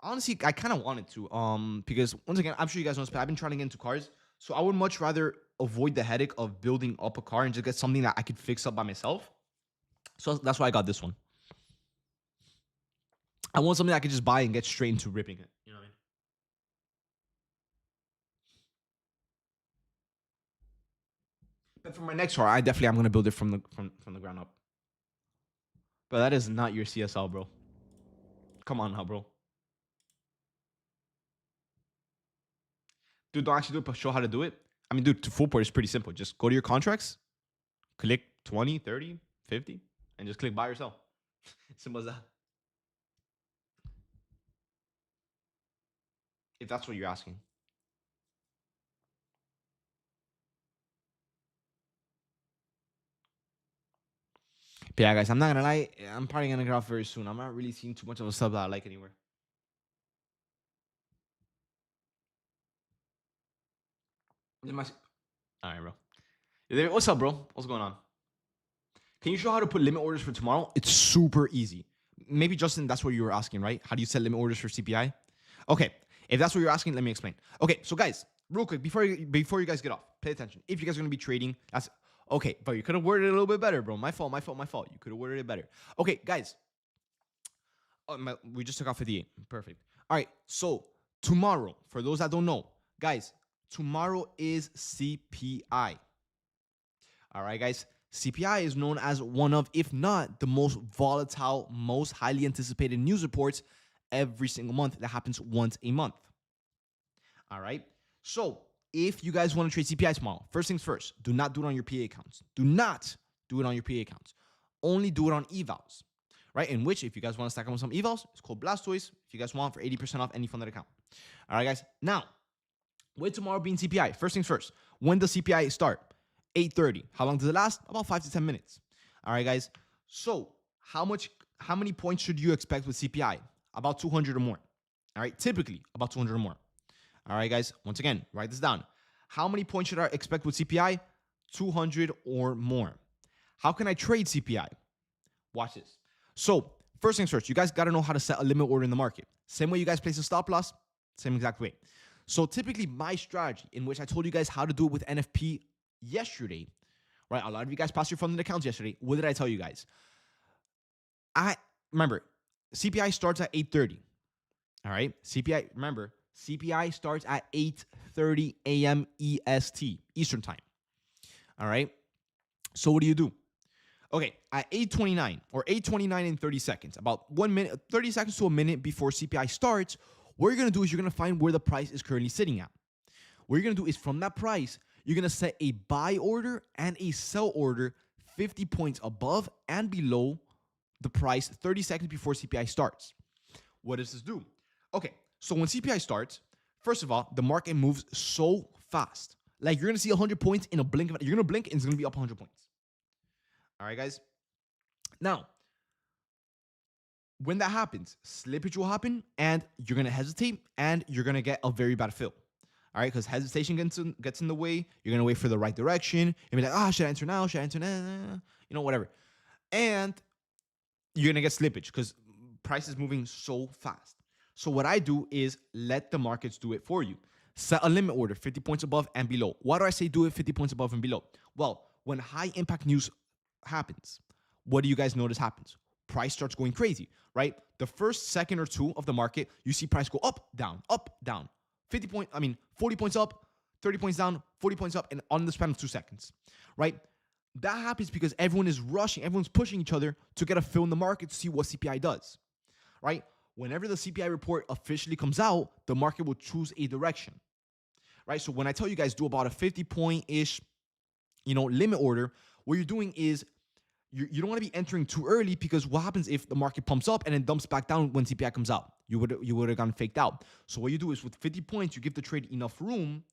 honestly I kind of wanted to. Because once again, I'm sure you guys know this, but I've been trying to get into cars. So I would much rather avoid the headache of building up a car and just get something that I could fix up by myself. So that's why I got this one. I want something I could just buy and get straight into ripping it. You know what I mean? But for my next car, I definitely am gonna build it from the ground up. But that is not your CSL, bro. Come on now, bro. Dude, don't actually do it, but show how to do it. I mean, dude, to full port is pretty simple. Just go to your contracts, click 20, 30, 50, and just click buy or sell. Simple as that. If that's what you're asking. But yeah, guys, I'm not gonna lie. I'm probably gonna get off very soon. I'm not really seeing too much of a sub that I like anywhere. All right, bro. What's up, bro? What's going on? Can you show how to put limit orders for tomorrow? It's super easy. Maybe Justin, that's what you were asking, right? How do you set limit orders for CPI? Okay, if that's what you're asking, let me explain. Okay, so guys, real quick before you guys get off, pay attention. If you guys are gonna be trading, that's okay. But you could have worded it a little bit better, bro. My fault. You could have worded it better. Okay, guys. We just took off 58. Perfect. All right. So tomorrow, for those that don't know, guys, tomorrow is CPI. All right, guys. CPI is known as one of, if not the most volatile, most highly anticipated news reports every single month. That happens once a month. All right. So if you guys want to trade CPI tomorrow, first things first, do not do it on your PA accounts. Do not do it on your PA accounts. Only do it on evals, right? In which, if you guys want to stack up on some evals, it's called Blastoise. If you guys want, for 80% off any funded account. All right, guys. Now, with tomorrow being CPI, first things first, when does CPI start? 8:30. How long does it last? About 5 to 10 minutes. All right, guys. So how many points should you expect with CPI? About 200 or more. All right, typically about 200 or more. All right, guys. Once again, write this down. How many points should I expect with CPI? 200 or more. How can I trade CPI? Watch this. So first things first, you guys got to know how to set a limit order in the market. Same way you guys place a stop loss, same exact way. So typically my strategy, in which I told you guys how to do it with NFP yesterday, right? A lot of you guys passed your funded accounts yesterday. What did I tell you guys? I remember CPI starts at 8:30. All right. CPI starts at 8:30 a.m. EST, Eastern time. All right. So what do? Okay, at 8:29 or 8:29 in 30 seconds, about 1 minute, 30 seconds to a minute before CPI starts, what you're gonna do is you're gonna find where the price is currently sitting at. What you're gonna do is from that price, you're gonna set a buy order and a sell order 50 points above and below the price 30 seconds before CPI starts. What does this do? Okay, so when CPI starts, first of all, the market moves so fast. Like you're gonna see 100 points in a blink of it. You're gonna blink and it's gonna be up 100 points. All right, guys. Now, when that happens, slippage will happen and you're going to hesitate and you're going to get a very bad fill. All right, because hesitation gets in the way. You're gonna wait for the right direction. You'll be like, should I enter now? Should I enter now? Whatever. And you're gonna get slippage because price is moving so fast. So what I do is let the markets do it for you. Set a limit order 50 points above and below. Why do I say do it 50 points above and below? Well, when high impact news happens, what do you guys notice happens? Price starts going crazy, right? The first second or two of the market, you see price go up, down, 40 points up, 30 points down, 40 points up, and on the span of 2 seconds, right? That happens because everyone is rushing, everyone's pushing each other to get a fill in the market to see what CPI does, right? Whenever the CPI report officially comes out, the market will choose a direction, right? So when I tell you guys do about a 50-point-ish, limit order, what you're doing is you don't want to be entering too early because what happens if the market pumps up and then dumps back down when CPI comes out? You would have gotten faked out. So what you do is with 50 points, you give the trade enough room,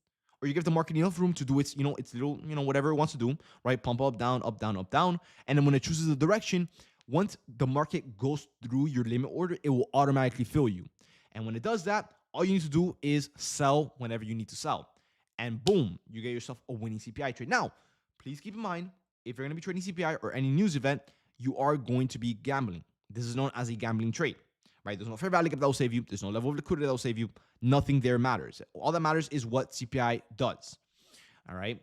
or you give the market enough room to do its, its little, whatever it wants to do, right? Pump up, down, up, down, up, down. And then when it chooses the direction, once the market goes through your limit order, it will automatically fill you. And when it does that, all you need to do is sell whenever you need to sell. And boom, you get yourself a winning CPI trade. Now, please keep in mind, if you're going to be trading CPI or any news event, you are going to be gambling. This is known as a gambling trade, right? There's no fair value gap that will save you. There's no level of liquidity that will save you. Nothing there matters. All that matters is what CPI does. All right.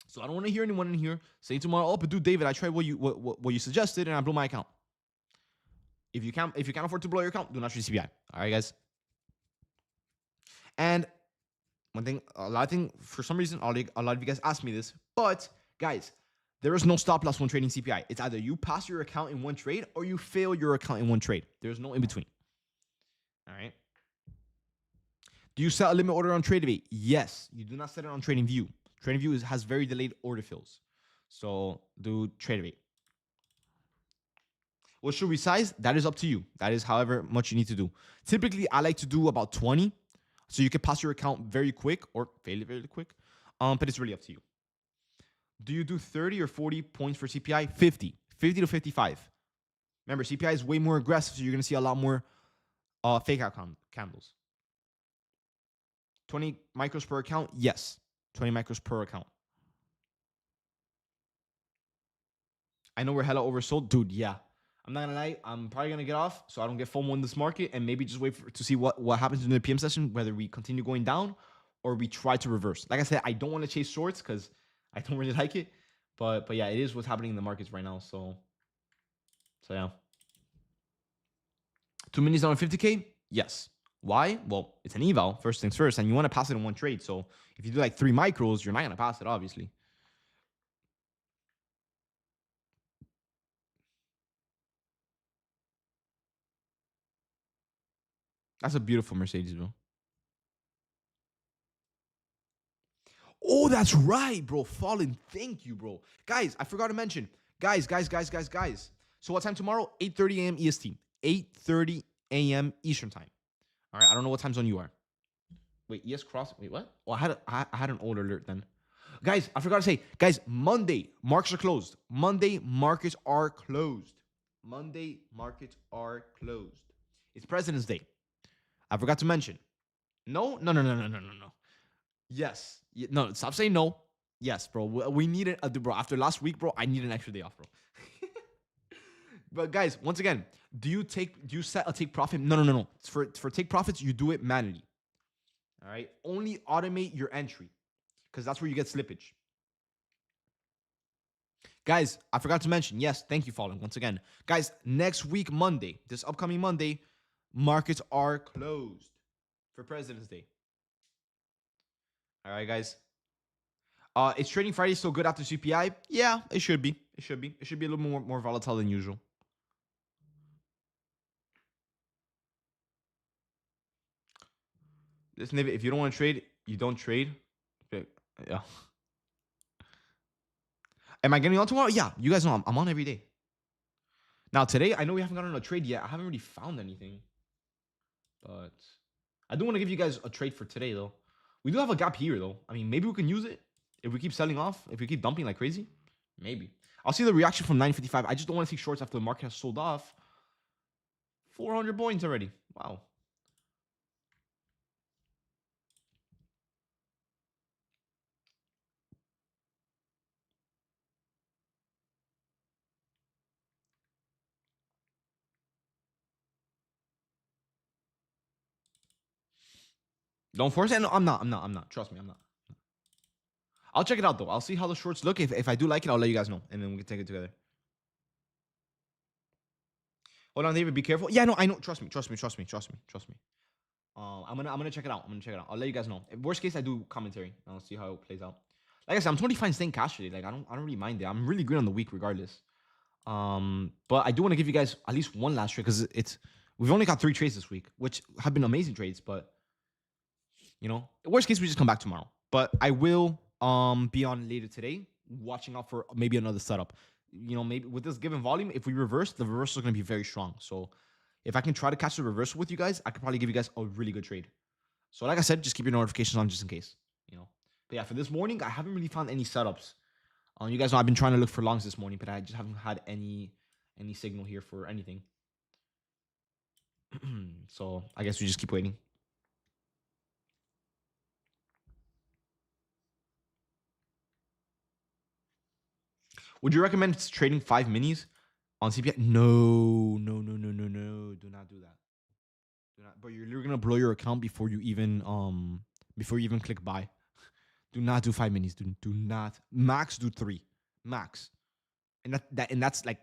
So I don't want to hear anyone in here saying tomorrow, "Oh, but dude, David, I tried what you suggested and I blew my account." If you can't afford to blow your account, do not trade CPI. All right, guys. And one thing, for some reason, a lot of you guys ask me this, but guys, there is no stop loss when trading CPI. It's either you pass your account in one trade or you fail your account in one trade. There's no in between. All right. Do you set a limit order on TradeView? Yes. You do not set it on TradingView. TradingView has very delayed order fills. So do TradeView. What should we size? That is up to you. That is however much you need to do. Typically, I like to do about 20. So you can pass your account very quick or fail it very quick. But it's really up to you. Do you do 30 or 40 points for CPI? 50 to 55. Remember, CPI is way more aggressive, so you're going to see a lot more fake out candles. 20 micros per account? Yes. 20 micros per account. I know we're hella oversold. Dude, yeah. I'm not going to lie. I'm probably going to get off so I don't get FOMO in this market and maybe just wait to see what happens in the PM session, whether we continue going down or we try to reverse. Like I said, I don't want to chase shorts because I don't really like it. But yeah, it is what's happening in the markets right now. So yeah. 2 minutes down on 50K? Yes. Why? Well, it's an eval, first things first, and you want to pass it in one trade. So if you do like 3 micros, you're not going to pass it, obviously. That's a beautiful Mercedes, bro. Oh, that's right, bro. Fallen. Thank you, bro. Guys, I forgot to mention. Guys. So what time tomorrow? 8:30 a.m. EST. 8:30 a.m. Eastern time. All right. I don't know what time zone you are. Wait, ES cross. Wait, what? Oh, I had an old alert then. Guys, I forgot to say. Guys, Monday, markets are closed. Monday, markets are closed. Monday, markets are closed. It's President's Day. I forgot to mention. No. Yes. No, stop saying no. Yes, bro. We need it, bro. After last week, bro, I need an extra day off, bro. But guys, once again, do you set a take profit? No. For take profits, you do it manually. All right. Only automate your entry because that's where you get slippage. Guys, I forgot to mention. Yes, thank you, Fallen. Once again, guys, next week, Monday, this upcoming Monday, markets are closed for President's Day. All right, guys. Is Trading Friday still good after CPI? Yeah, it should be. It should be a little more volatile than usual. Listen, if you don't want to trade, you don't trade. Yeah. Am I getting on tomorrow? Yeah, you guys know I'm on every day. Now today, I know we haven't gotten a trade yet. I haven't really found anything, but I do want to give you guys a trade for today, though. We do have a gap here, though. I mean, maybe we can use it if we keep selling off. If we keep dumping like crazy, maybe. I'll see the reaction from 955. I just don't want to take shorts after the market has sold off. 400 points already. Wow. Don't force it. No, I'm not. Trust me, I'm not. I'll check it out though. I'll see how the shorts look. If I do like it, I'll let you guys know, and then we can take it together. Hold on, David. Be careful. Yeah, no, I know. Trust me. I'm gonna check it out. I'll let you guys know. If worst case, I do commentary. I'll see how it plays out. Like I said, I'm totally fine staying cash today. Like I don't really mind it. I'm really good on the week regardless. But I do want to give you guys at least one last trade because we've only got 3 trades this week, which have been amazing trades. But worst case, we just come back tomorrow. But I will be on later today, watching out for maybe another setup. Maybe with this given volume, if we reverse, the reversal is going to be very strong. So if I can try to catch the reversal with you guys, I could probably give you guys a really good trade. So like I said, just keep your notifications on just in case. But yeah, for this morning, I haven't really found any setups. You guys know I've been trying to look for longs this morning, but I just haven't had any signal here for anything. So I guess we just keep waiting. Would you recommend trading 5 minis on CPI? No. Do not do that. Do not. But you're gonna blow your account before you even click buy. Do not do 5 minis. Do not. Max do 3. Max. And that's like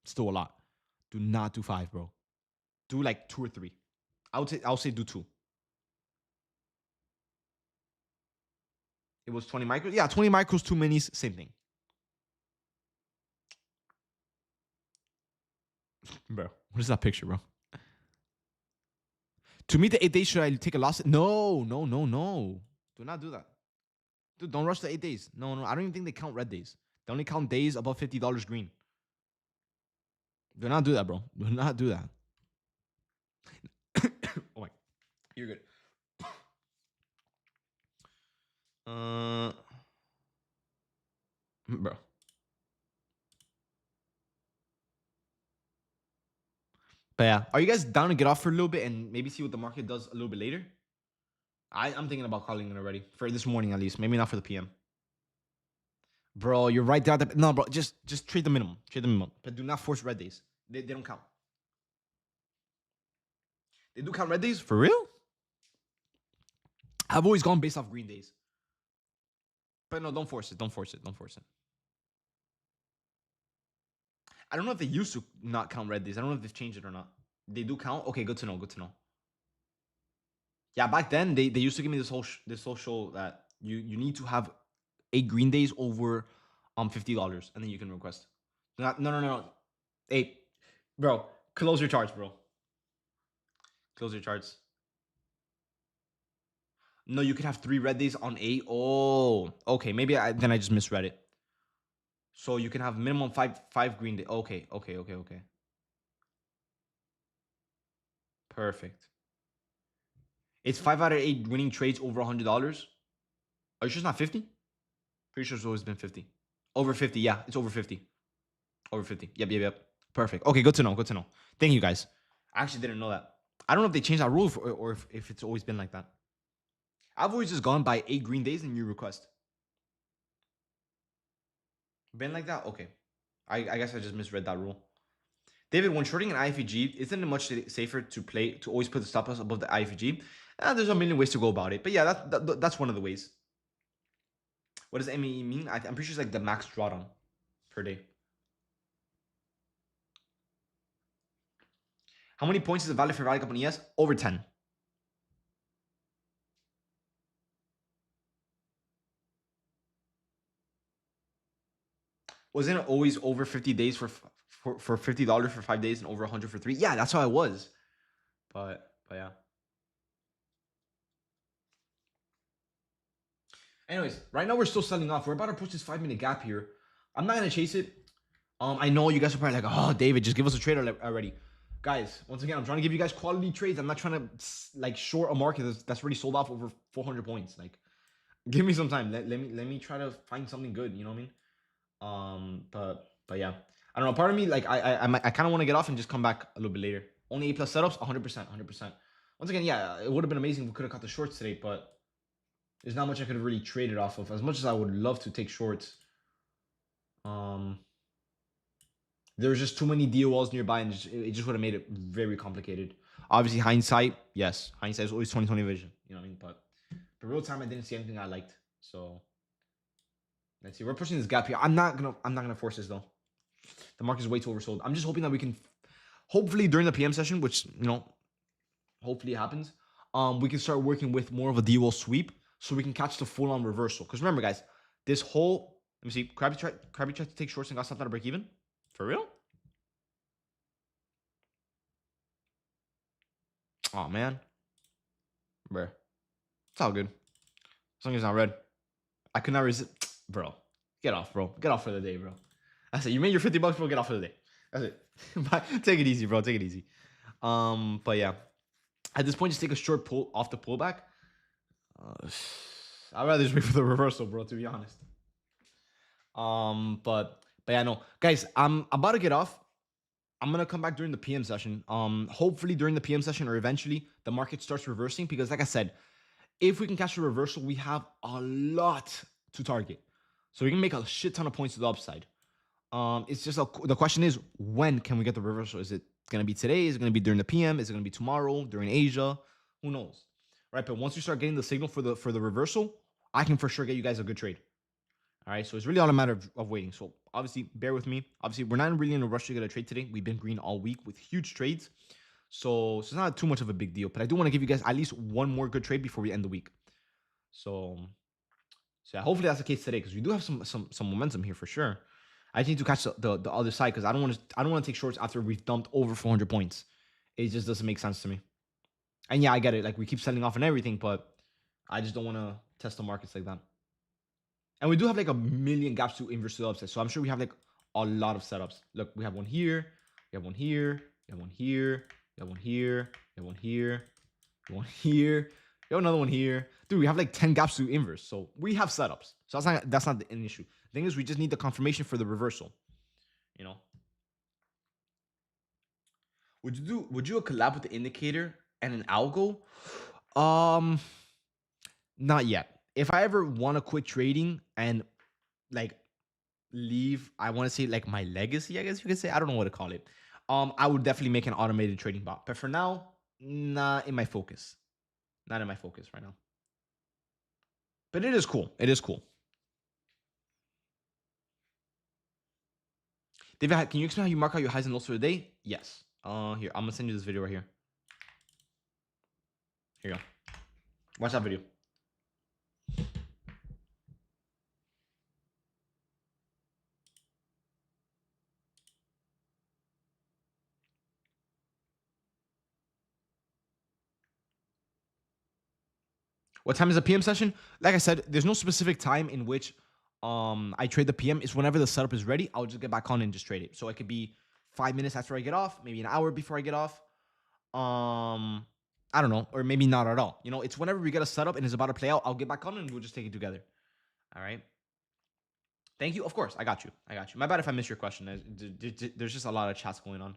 still a lot. Do not do 5, bro. Do like 2 or 3. I'll say do 2. It was 20 micros. Yeah, 20 micros, 2 minis, same thing. Bro, what is that picture, bro? To me, the 8 days, should I take a loss? No. Do not do that. Dude, don't rush the 8 days. No. I don't even think they count red days. They only count days above $50 green. Do not do that, bro. Do not do that. Oh my. You're good. Bro. But yeah, are you guys down to get off for a little bit and maybe see what the market does a little bit later? I'm thinking about calling it already for this morning at least. Maybe not for the PM. Bro, you're right there. No, bro, just trade the minimum. Trade the minimum, but do not force red days. They don't count. They do count red days for real. I've always gone based off green days. But no, don't force it. Don't force it. I don't know if they used to not count red days. I don't know if they've changed it or not. They do count. Okay, good to know. Yeah, back then they used to give me this whole show that you need to have 8 green days over $50, and then you can request. No. 8, bro. Close your charts, bro. Close your charts. No, you can have 3 red days on 8. Oh, okay. Maybe then I just misread it. So you can have minimum 5 green days. Okay. Perfect. It's 5 out of 8 winning trades over $100. Are you sure it's not 50? Pretty sure it's always been 50. Over 50, yeah. It's over 50. Over 50. Yep. Perfect. Okay, good to know. Thank you, guys. I actually didn't know that. I don't know if they changed that rule or if it's always been like that. I've always just gone by 8 green days and you request. Been like that? Okay. I guess I just misread that rule. David, when shorting an IFEG, isn't it much safer to always put the stop loss above the IFEG? There's a million ways to go about it. But yeah, that's one of the ways. What does MAE mean? I'm pretty sure it's like the max drawdown per day. How many points is a valid fair value gap on ES? Over 10. Wasn't it always over 50 days for $50 for 5 days and over 100 for 3? Yeah, that's how it was. But yeah. Anyways, right now we're still selling off. We're about to approach this 5-minute gap here. I'm not gonna chase it. I know you guys are probably like, oh, David, just give us a trade already. Guys, once again, I'm trying to give you guys quality trades. I'm not trying to like short a market that's already sold off over 400 points. Like, give me some time. Let me try to find something good. You know what I mean? But yeah, I don't know. Part of me like I kind of want to get off and just come back a little bit later. Only A+ setups, 100%. Once again, yeah, it would have been amazing if we could have cut the shorts today, but there's not much I could have really traded off of. As much as I would love to take shorts, there's just too many DOLs nearby, and it just would have made it very complicated. Obviously, hindsight, yes, hindsight is always 20/20 vision. You know what I mean? real time, I didn't see anything I liked. So let's see. We're pushing this gap here. I'm not gonna force this though. The market is way too oversold. I'm just hoping that we can, hopefully during the PM session, which hopefully it happens, we can start working with more of a DOL sweep so we can catch the full on reversal. Because remember, guys, this whole, let me see, Krabby tried to take shorts and got stopped at a break even. For real? Oh man, bruh. It's all good. As long as it's not red. I could not resist. Bro, get off, bro. Get off for the day, bro. That's it. You made your $50, bro. Get off for the day. That's it. Take it easy, bro. Take it easy. But yeah. At this point, just take a short pull off the pullback. I'd rather just wait for the reversal, bro, to be honest. But yeah, no. Guys, I'm about to get off. I'm gonna come back during the PM session. Hopefully during the PM session or eventually the market starts reversing, because like I said, if we can catch a reversal, we have a lot to target. So we can make a shit ton of points to the upside. It's just the question is, when can we get the reversal? Is it gonna be today? Is it gonna be during the PM? Is it gonna be tomorrow during Asia? Who knows, right? But once you start getting the signal for the reversal, I can for sure get you guys a good trade. All right, so it's really all a matter of waiting. So obviously, bear with me. Obviously, we're not really in a rush to get a trade today. We've been green all week with huge trades. So it's not too much of a big deal. But I do want to give you guys at least one more good trade before we end the week. So yeah, hopefully that's the case today, because we do have some momentum here for sure. I just need to catch the other side, because I don't want to take shorts after we've dumped over 400 points. It just doesn't make sense to me. And yeah, I get it. Like, we keep selling off and everything, but I just don't want to test the markets like that. And we do have like a million gaps to inverse to the upside. So I'm sure we have like a lot of setups. Look, we have one here, we have one here, we have one here, we have one here, we have one here, we have one here, we have another one here. Dude, we have like 10 gaps to inverse. So we have setups. So that's not an issue. The thing is, we just need the confirmation for the reversal. Would you do a collab with the indicator and an algo? Not yet. If I ever want to quit trading and like leave, I want to say like my legacy, I guess you could say. I don't know what to call it. I would definitely make an automated trading bot. But for now, not in my focus. Not in my focus right now. But it is cool. It is cool. David, can you explain how you mark out your highs and lows for the day? Yes. Here, I'm gonna send you this video right here. Here you go. Watch that video. What time is the PM session? Like I said, there's no specific time in which I trade the PM. It's whenever the setup is ready, I'll just get back on and just trade it. So it could be 5 minutes after I get off, maybe an hour before I get off. I don't know, or maybe not at all. It's whenever we get a setup and it's about to play out, I'll get back on and we'll just take it together. All right. Thank you. Of course, I got you. My bad if I missed your question. There's just a lot of chats going on.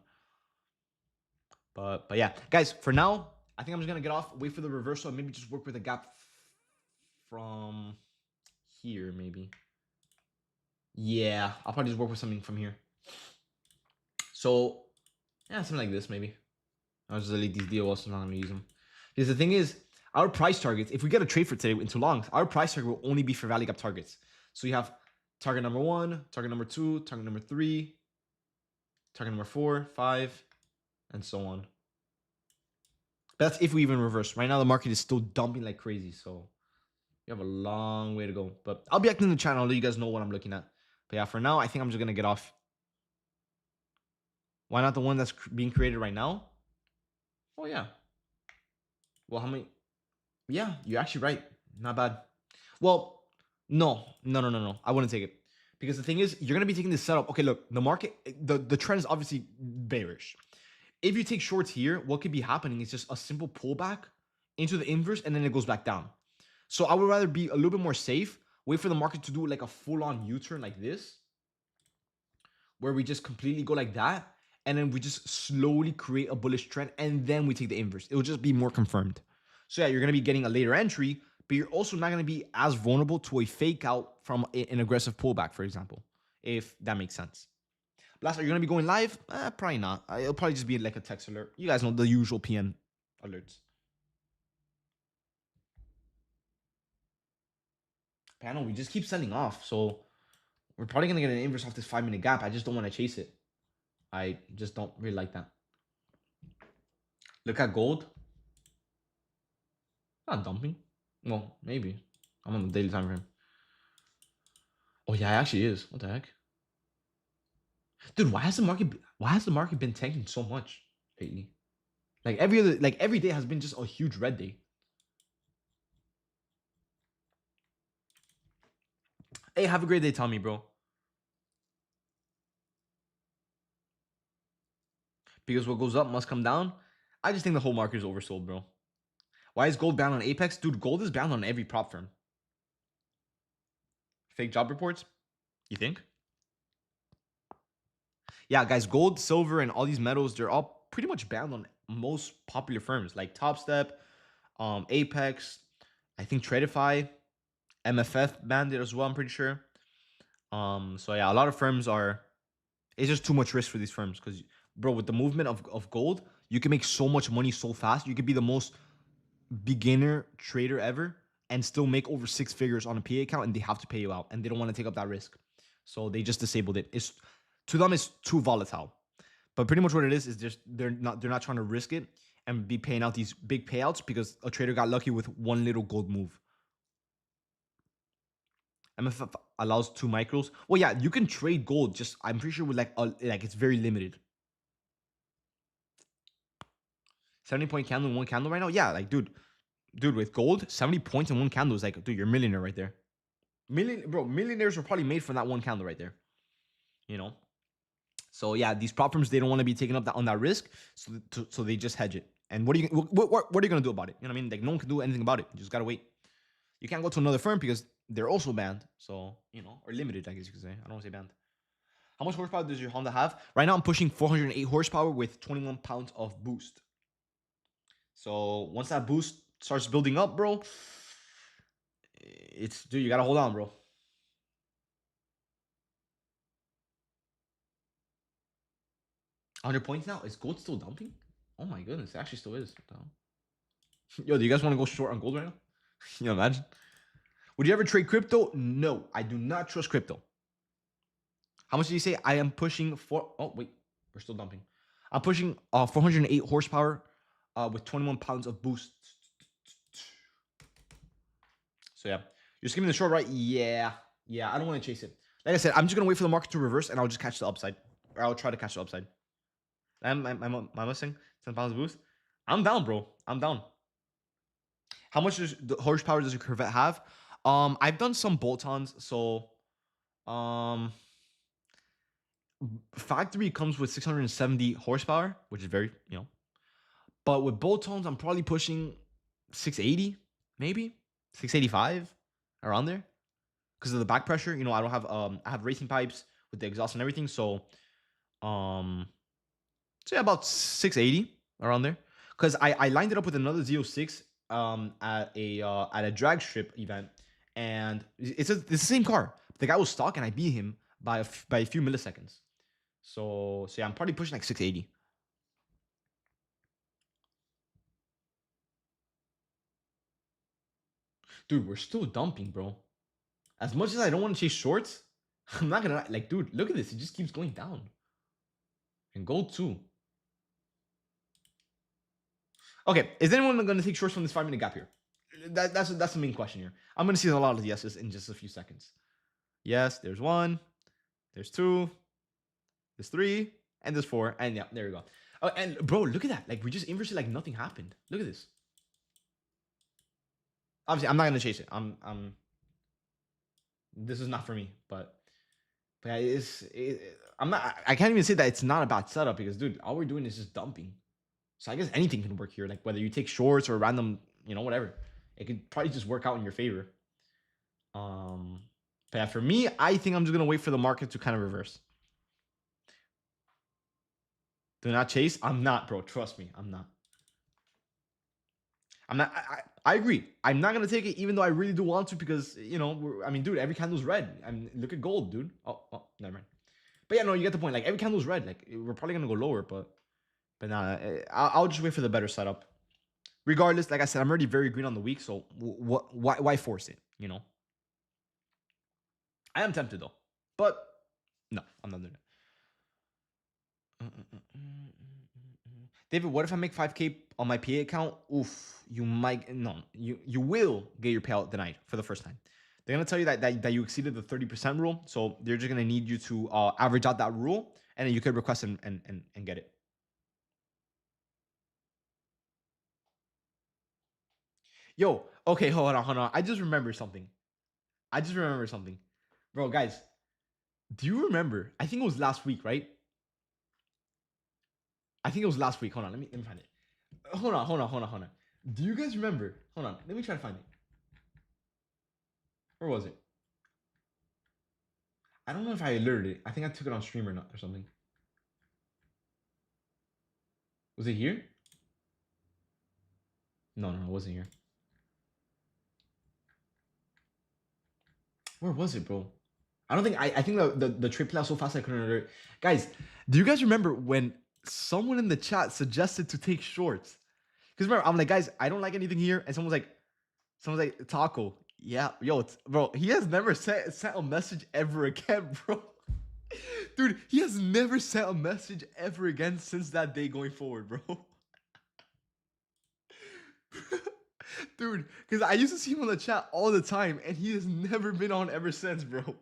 But yeah, guys, for now, I think I'm just gonna get off, wait for the reversal, and maybe just work with a gap from here, maybe. Yeah, I'll probably just work with something from here. So yeah, something like this maybe. I'll just delete these DOLs, so I'm not gonna use them. Because the thing is, our price targets, if we get a trade for today into longs, our price target will only be for value gap targets. So you have target number 1, target number 2, target number 3, target number 4, 5, and so on. That's if we even reverse. Right now, the market is still dumping like crazy. So we have a long way to go. But I'll be active in the channel. I'll let you guys know what I'm looking at. But yeah, for now, I think I'm just going to get off. Why not the one that's being created right now? Oh, yeah. Well, how many? Yeah, you're actually right. Not bad. Well, no. I wouldn't take it. Because the thing is, you're going to be taking this setup. Okay, look, the market, the trend is obviously bearish. If you take shorts here, what could be happening is just a simple pullback into the inverse, and then it goes back down. So I would rather be a little bit more safe, wait for the market to do like a full-on U-turn like this, where we just completely go like that, and then we just slowly create a bullish trend, and then we take the inverse. It will just be more confirmed. So yeah, you're going to be getting a later entry, but you're also not going to be as vulnerable to a fake out from an aggressive pullback, for example, if that makes sense. Last, are you going to be going live? Probably not. It'll probably just be like a text alert. You guys know the usual PM alerts. Panel, we just keep selling off. So we're probably going to get an inverse off this 5-minute gap. I just don't want to chase it. I just don't really like that. Look at gold. Not dumping. Well, maybe. I'm on the daily time frame. Oh yeah, it actually is. What the heck? Dude, why has the market been tanking so much lately? Like every day has been just a huge red day. Hey, have a great day, Tommy, bro. Because what goes up must come down. I just think the whole market is oversold, bro. Why is gold bound on Apex? Dude, gold is bound on every prop firm. Fake job reports? You think? Yeah, guys, gold, silver, and all these metals, they're all pretty much bound on most popular firms like Top Step, Apex, I think Tradify, MFF banned it as well, I'm pretty sure. So yeah, a lot of firms are, it's just too much risk for these firms because, bro, with the movement of gold, you can make so much money so fast. You could be the most beginner trader ever and still make over 6 figures on a PA account, and they have to pay you out, and they don't want to take up that risk. So they just disabled it. It's, to them, it's too volatile. But pretty much what it is just they're not trying to risk it and be paying out these big payouts because a trader got lucky with one little gold move. MFF allows 2 micros. Well, yeah, you can trade gold. Just I'm pretty sure with like it's very limited. 70-point candle in one candle right now. Yeah, like dude, with gold, 70 points in one candle is like, dude, you're a millionaire right there. Millionaires were probably made from that one candle right there. You know. So yeah, these prop firms, they don't want to be taking up on that risk, so they just hedge it. And what are you gonna do about it? You know what I mean? Like no one can do anything about it. You just gotta wait. You can't go to another firm because they're also banned. So or limited, I guess you could say. I don't want to say banned. How much horsepower does your Honda have? Right now, I'm pushing 408 horsepower with 21 pounds of boost. So once that boost starts building up, bro, dude, you gotta hold on, bro. 100 points now. Is gold still dumping? Oh my goodness, it actually still is. Yo, do you guys want to go short on gold right now? You imagine? Would you ever trade crypto? No, I do not trust crypto. How much did you say? I am pushing for. Oh wait, we're still dumping. I'm pushing 408 horsepower with 21 pounds of boost. So yeah, you're skimming the short, right? Yeah. I don't want to chase it. Like I said, I'm just gonna wait for the market to reverse, and I'll just catch the upside, or I'll try to catch the upside. Am I missing 10 pounds of boost? I'm down, bro. I'm down. How much horsepower does your Corvette have? I've done some bolt-ons, so factory comes with 670 horsepower, which is very, but with bolt-ons, I'm probably pushing 680, maybe 685, around there, because of the back pressure. I don't have I have racing pipes with the exhaust and everything, so yeah, about 680 around there. Because I lined it up with another Z06 at a drag strip event, and it's the same car. The guy was stock, and I beat him by a few milliseconds. So yeah, I'm probably pushing like 680. Dude, we're still dumping, bro. As much as I don't want to chase shorts, I'm not gonna like, dude. Look at this; it just keeps going down. And gold too. Okay, is anyone gonna take shorts from this 5-minute gap here? That's the main question here. I'm gonna see a lot of yeses in just a few seconds. Yes, there's 1, there's 2, there's 3, and there's 4, and yeah, there we go. Oh, and bro, look at that! Like we just inversed like nothing happened. Look at this. Obviously, I'm not gonna chase it. This is not for me, but yeah, I'm not. I can't even say that it's not a bad setup because, dude, all we're doing is just dumping. So I guess anything can work here. Like whether you take shorts or random, whatever, it could probably just work out in your favor. But yeah, for me, I think I'm just gonna wait for the market to kind of reverse. Do not chase. I'm not, bro. Trust me, I'm not. I'm not. I agree. I'm not gonna take it, even though I really do want to, because I mean, dude, every candle's red. I mean, look at gold, dude. Oh, never mind. But yeah, no, you get the point. Like every candle's red. Like we're probably gonna go lower, but nah, I'll just wait for the better setup. Regardless, like I said, I'm already very green on the week, so why force it? I am tempted though, but no, I'm not doing it. David, what if I make 5K on my PA account? Oof, you might no, you will get your payout denied for the first time. They're gonna tell you that you exceeded the 30% rule, so they're just gonna need you to average out that rule, and then you could request and get it. Yo, okay, hold on. I just remember something. Bro, guys, do you remember? I think it was last week, right? I think it was last week. Hold on, let me find it. Hold on. Do you guys remember? Hold on, let me try to find it. Where was it? I don't know if I alerted it. I think I took it on stream or not or something. Was it here? No, it wasn't here. Where was it, bro? I don't think I think the trade played out so fast I couldn't alert. Guys, do you guys remember when someone in the chat suggested to take shorts? Because remember, I'm like, guys, I don't like anything here, and someone's like, Taco. Yeah, yo, bro, he has never sent a message ever again, bro. Dude, he has never sent a message ever again since that day going forward, bro. Dude, because I used to see him on the chat all the time, and he has never been on ever since, bro.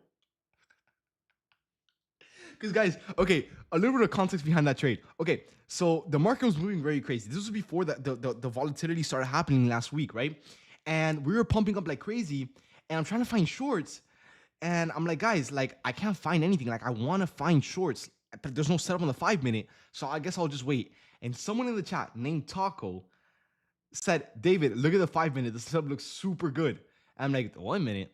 Because guys, okay, a little bit of context behind that trade. Okay, so the market was moving very crazy. This was before the volatility started happening last week, right? And we were pumping up like crazy, and I'm trying to find shorts, and I'm like, guys, like I can't find anything. Like I want to find shorts, but there's no setup on the 5 minute, so I guess I'll just wait. And someone in the chat named Taco said, David, look at the 5 minute. The setup looks super good. And I'm like, the 1 minute?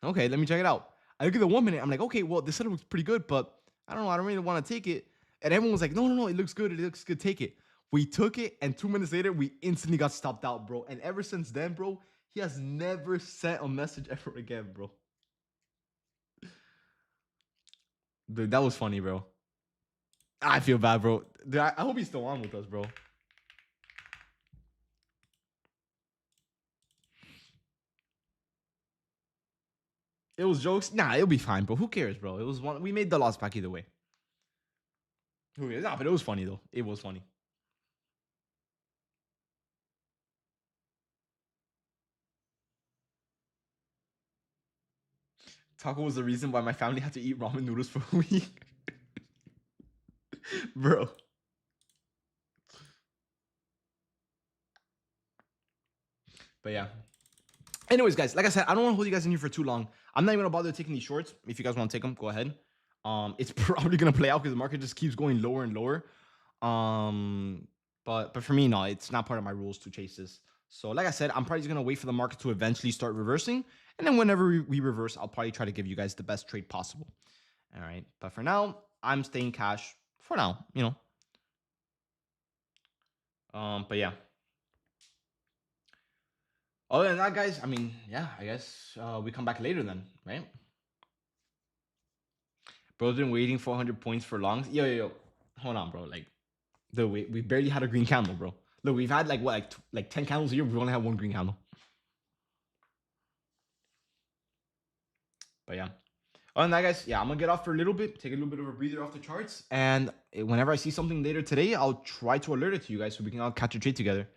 Okay, let me check it out. I look at the 1 minute. I'm like, okay, well, this setup looks pretty good, but I don't know. I don't really want to take it. And everyone was like, no, it looks good. It looks good. Take it. We took it, and 2 minutes later, we instantly got stopped out, bro. And ever since then, bro, he has never sent a message ever again, bro. Dude, that was funny, bro. I feel bad, bro. Dude, I hope he's still on with us, bro. It was jokes. Nah, it'll be fine, bro. Who cares, bro? It was one. We made the loss back either way. Who cares? Nah, but it was funny though. It was funny. Taco was the reason why my family had to eat ramen noodles for a week, bro. But yeah. Anyways, guys, like I said, I don't want to hold you guys in here for too long. I'm not even gonna bother taking these shorts. If you guys want to take them, go ahead. It's probably gonna play out because the market just keeps going lower and lower. But for me, no, it's not part of my rules to chase this. So like I said, I'm probably just gonna wait for the market to eventually start reversing, and then whenever we reverse, I'll probably try to give you guys the best trade possible. All right, but for now, I'm staying cash for now. But yeah. Other than that, guys, I mean, yeah, I guess we come back later then, right? Bro's been waiting 400 points for longs. Yo. Hold on, bro. Like, dude, we barely had a green candle, bro. Look, we've had like what, like 10 candles here. We only have one green candle. But yeah. Other than that, guys, yeah, I'm gonna get off for a little bit, take a little bit of a breather off the charts, and whenever I see something later today, I'll try to alert it to you guys so we can all catch a trade together.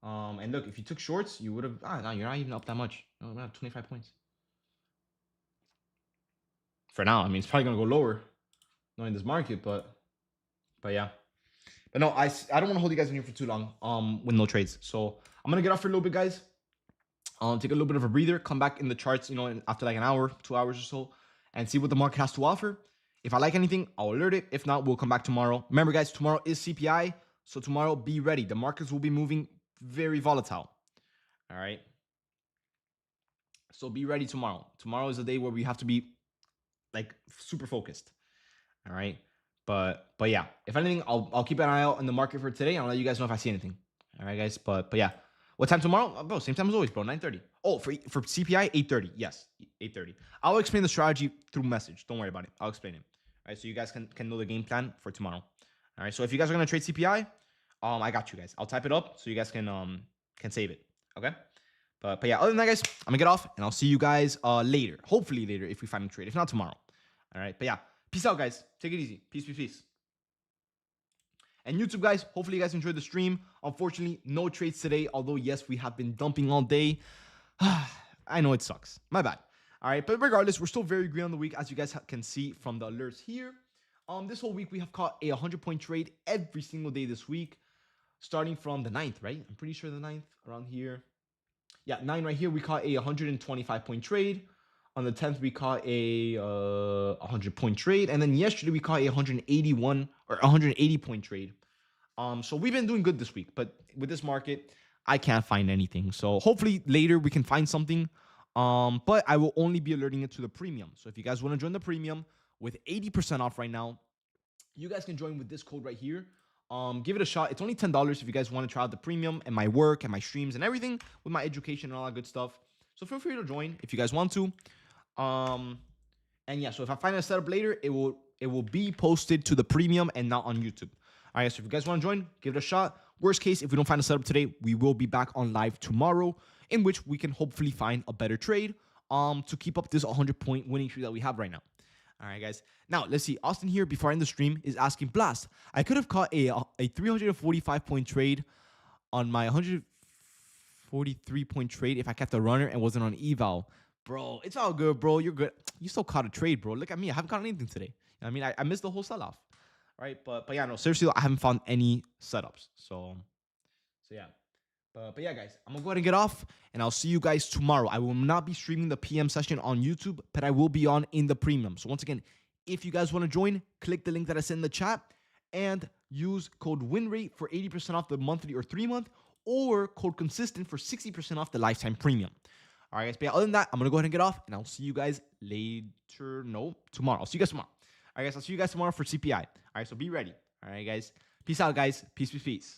And look, if you took shorts, you would have. No, you're not even up that much. No, not 25 points. For now, I mean, it's probably gonna go lower, knowing this market, but yeah. But no, I don't want to hold you guys in here for too long. With no trades, so I'm gonna get off for a little bit, guys. Take a little bit of a breather, come back in the charts, after like an hour, 2 hours or so, and see what the market has to offer. If I like anything, I'll alert it. If not, we'll come back tomorrow. Remember, guys, tomorrow is CPI, so tomorrow be ready. The markets will be moving very volatile. All right. So be ready tomorrow. Tomorrow is a day where we have to be like super focused. All right. But yeah, if anything, I'll keep an eye out on the market for today. I'll let you guys know if I see anything. All right, guys. But yeah, what time tomorrow, bro? Same time as always, bro. 9:30. Oh, for CPI 8:30. Yes, 8:30. I'll explain the strategy through message. Don't worry about it. I'll explain it. All right, so you guys can know the game plan for tomorrow. All right. So if you guys are gonna trade CPI, I got you guys. I'll type it up so you guys can save it. Okay. But yeah, other than that, guys, I'm gonna get off and I'll see you guys later. Hopefully later if we find a trade. If not, tomorrow. All right. But yeah, peace out, guys. Take it easy. Peace, peace, peace. And YouTube, guys, hopefully you guys enjoyed the stream. Unfortunately, no trades today. Although, yes, we have been dumping all day. I know it sucks. My bad. All right. But regardless, we're still very green on the week, as you guys can see from the alerts here. This whole week, we have caught a 100-point trade every single day this week, starting from the 9th, right? I'm pretty sure the 9th, around here. Yeah, 9 right here, we caught a 125-point trade. On the 10th, we caught a 100-point trade. And then yesterday, we caught a 181 or 180-point trade. So we've been doing good this week. But with this market, I can't find anything. So hopefully later we can find something. But I will only be alerting it to the premium. So if you guys want to join the premium with 80% off right now, you guys can join with this code right here. Give it a shot. It's only $10 if you guys want to try out the premium and my work and my streams and everything with my education and all that good stuff. So feel free to join if you guys want to. And yeah, so if I find a setup later, it will be posted to the premium and not on YouTube. All right, so if you guys want to join, give it a shot. Worst case, if we don't find a setup today, we will be back on live tomorrow, in which we can hopefully find a better trade to keep up this 100-point winning streak that we have right now. All right, guys. Now, let's see. Austin here, before I end the stream, is asking, Blast, I could have caught a 345-point trade on my 143-point trade if I kept a runner and wasn't on eval. Bro, it's all good, bro. You're good. You still caught a trade, bro. Look at me. I haven't caught anything today. I mean, I missed the whole sell-off. Right? But yeah, no, seriously, I haven't found any setups. So yeah. But yeah, guys, I'm going to go ahead and get off, and I'll see you guys tomorrow. I will not be streaming the PM session on YouTube, but I will be on in the premium. So once again, if you guys want to join, click the link that I sent in the chat and use code WINRATE for 80% off the monthly or 3-month, or code CONSISTENT for 60% off the lifetime premium. All right, guys. But yeah, other than that, I'm going to go ahead and get off, and I'll see you guys later. No, tomorrow. I'll see you guys tomorrow. All right, guys. I'll see you guys tomorrow for CPI. All right, so be ready. All right, guys. Peace out, guys. Peace, peace, peace.